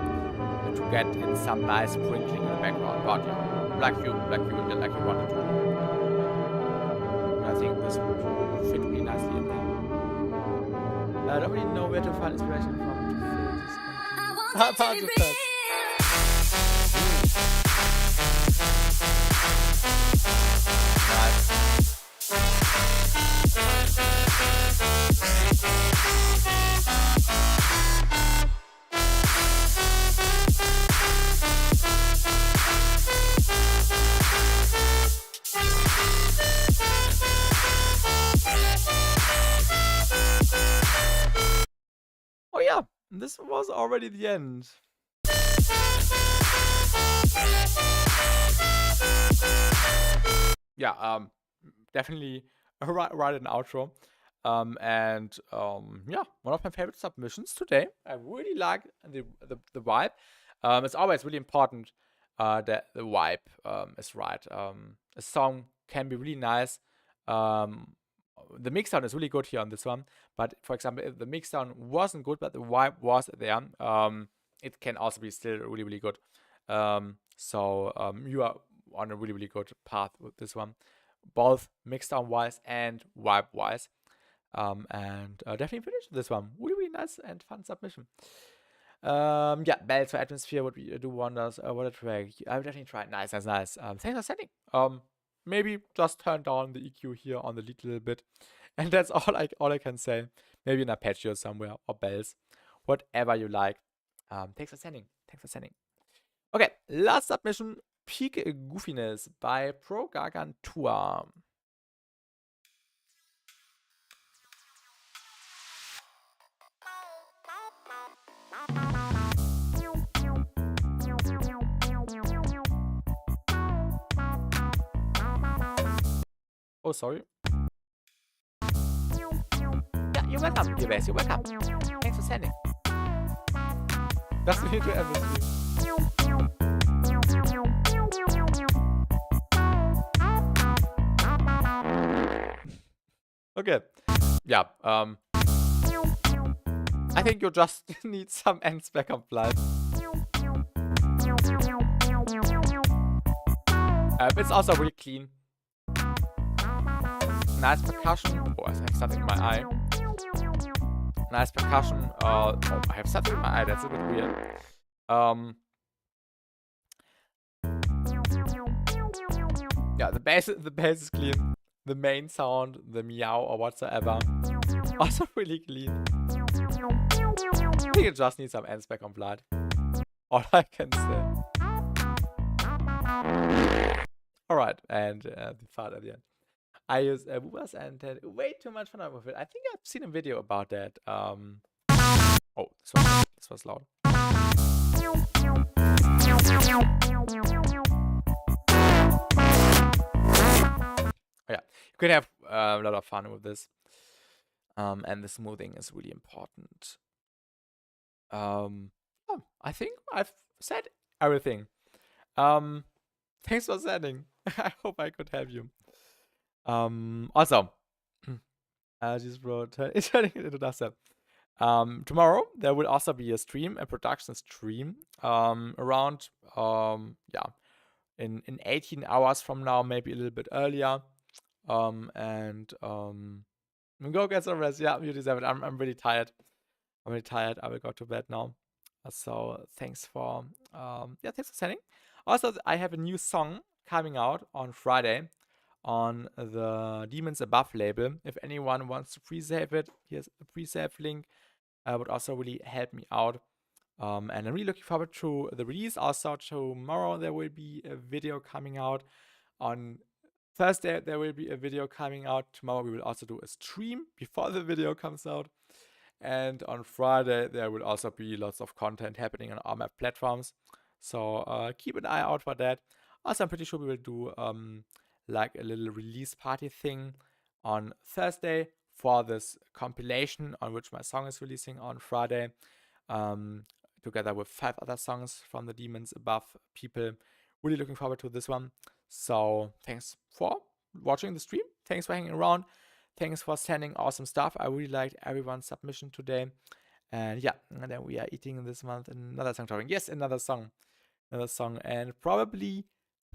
to get in some nice sprinkling in the background. But yeah, like you wanted to. I think this would fit really nicely in there. I don't really know where to find inspiration from to fill this empty part of that. Nice. Oh yeah, this was already the end. Yeah, definitely write an outro. Yeah, one of my favorite submissions today. I really like the vibe. It's always really important that the vibe is right. A song can be really nice. The mix sound is really good here on this one. But for example, if the mix sound wasn't good, but the vibe was there, it can also be still really, really good. You are on a really, really good path with this one, both mix sound wise and vibe wise. Definitely finished this one. Really, really nice and fun submission. Yeah, bells for atmosphere would do wonders. What a track! I would definitely try it. Nice. Thanks for sending. Maybe just turn down the EQ here on the lead a little bit, and that's all I can say. Maybe an arpeggio somewhere or bells, whatever you like. Thanks for sending. Okay, last submission: Peak Goofiness by Pro Gargantua. Oh, sorry. Yeah, you're welcome, dear Bass. You're welcome. Thanks for sending. Just need to end this stream. Okay. Yeah. I think you just need some ends back up live. It's also really clean. Nice percussion. Oh, I have something in my eye. Nice percussion. Oh, I have something in my eye. That's a bit weird. Yeah, the bass is clean. The main sound, the meow or whatsoever, also really clean. I think it just needs some ends back on blood. All I can say. Alright, and the part at the end. I use boobas and had way too much fun with it. I think I've seen a video about that. Oh, this was loud. Yeah, you can have a lot of fun with this. And the smoothing is really important. I think I've said everything. Thanks for sending. I hope I could help you. Also, just wrote turning it into dust. Tomorrow there will also be a stream, a production stream, around in 18 hours from now, maybe a little bit earlier. Go get some rest. Yeah, you deserve it. I'm really tired. I will go to bed now. So thanks for sending. Also, I have a new song coming out on Friday on the Demons Above label. If anyone wants to pre-save it, here's a pre-save link. Would also really help me out. And I'm really looking forward to the release. Also, tomorrow there will be a video coming out. On Thursday there will be a video coming out. Tomorrow we will also do a stream before the video comes out. And on Friday there will also be lots of content happening on all my platforms. So keep an eye out for that. Also, I'm pretty sure we will do like a little release party thing on Thursday for this compilation on which my song is releasing on Friday. together with 5 other songs from the Demons Above people. Really looking forward to this one. So thanks for watching the stream. Thanks for hanging around. Thanks for sending awesome stuff. I really liked everyone's submission today. And yeah, and then we are eating this month another song drawing. Yes, another song. Another song. And probably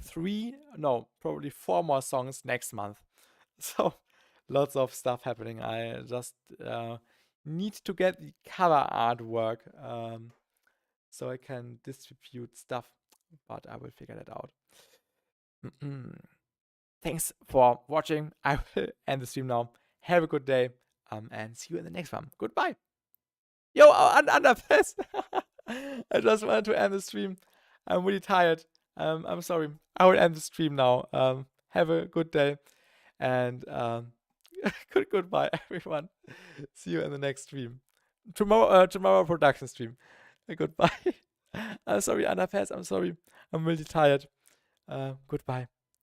4 more songs next month. So lots of stuff happening. I just need to get the cover artwork so I can distribute stuff, but I will figure that out. Thanks for watching. I will end the stream now. Have a good day, and see you in the next one. Goodbye. Yo, Underpass. I just wanted to end the stream. I'm really tired. I'm sorry. I will end the stream now. Have a good day, and goodbye, everyone. See you in the next stream. Tomorrow production stream. Goodbye. I'm sorry, Underpass. I'm sorry. I'm really tired. Goodbye.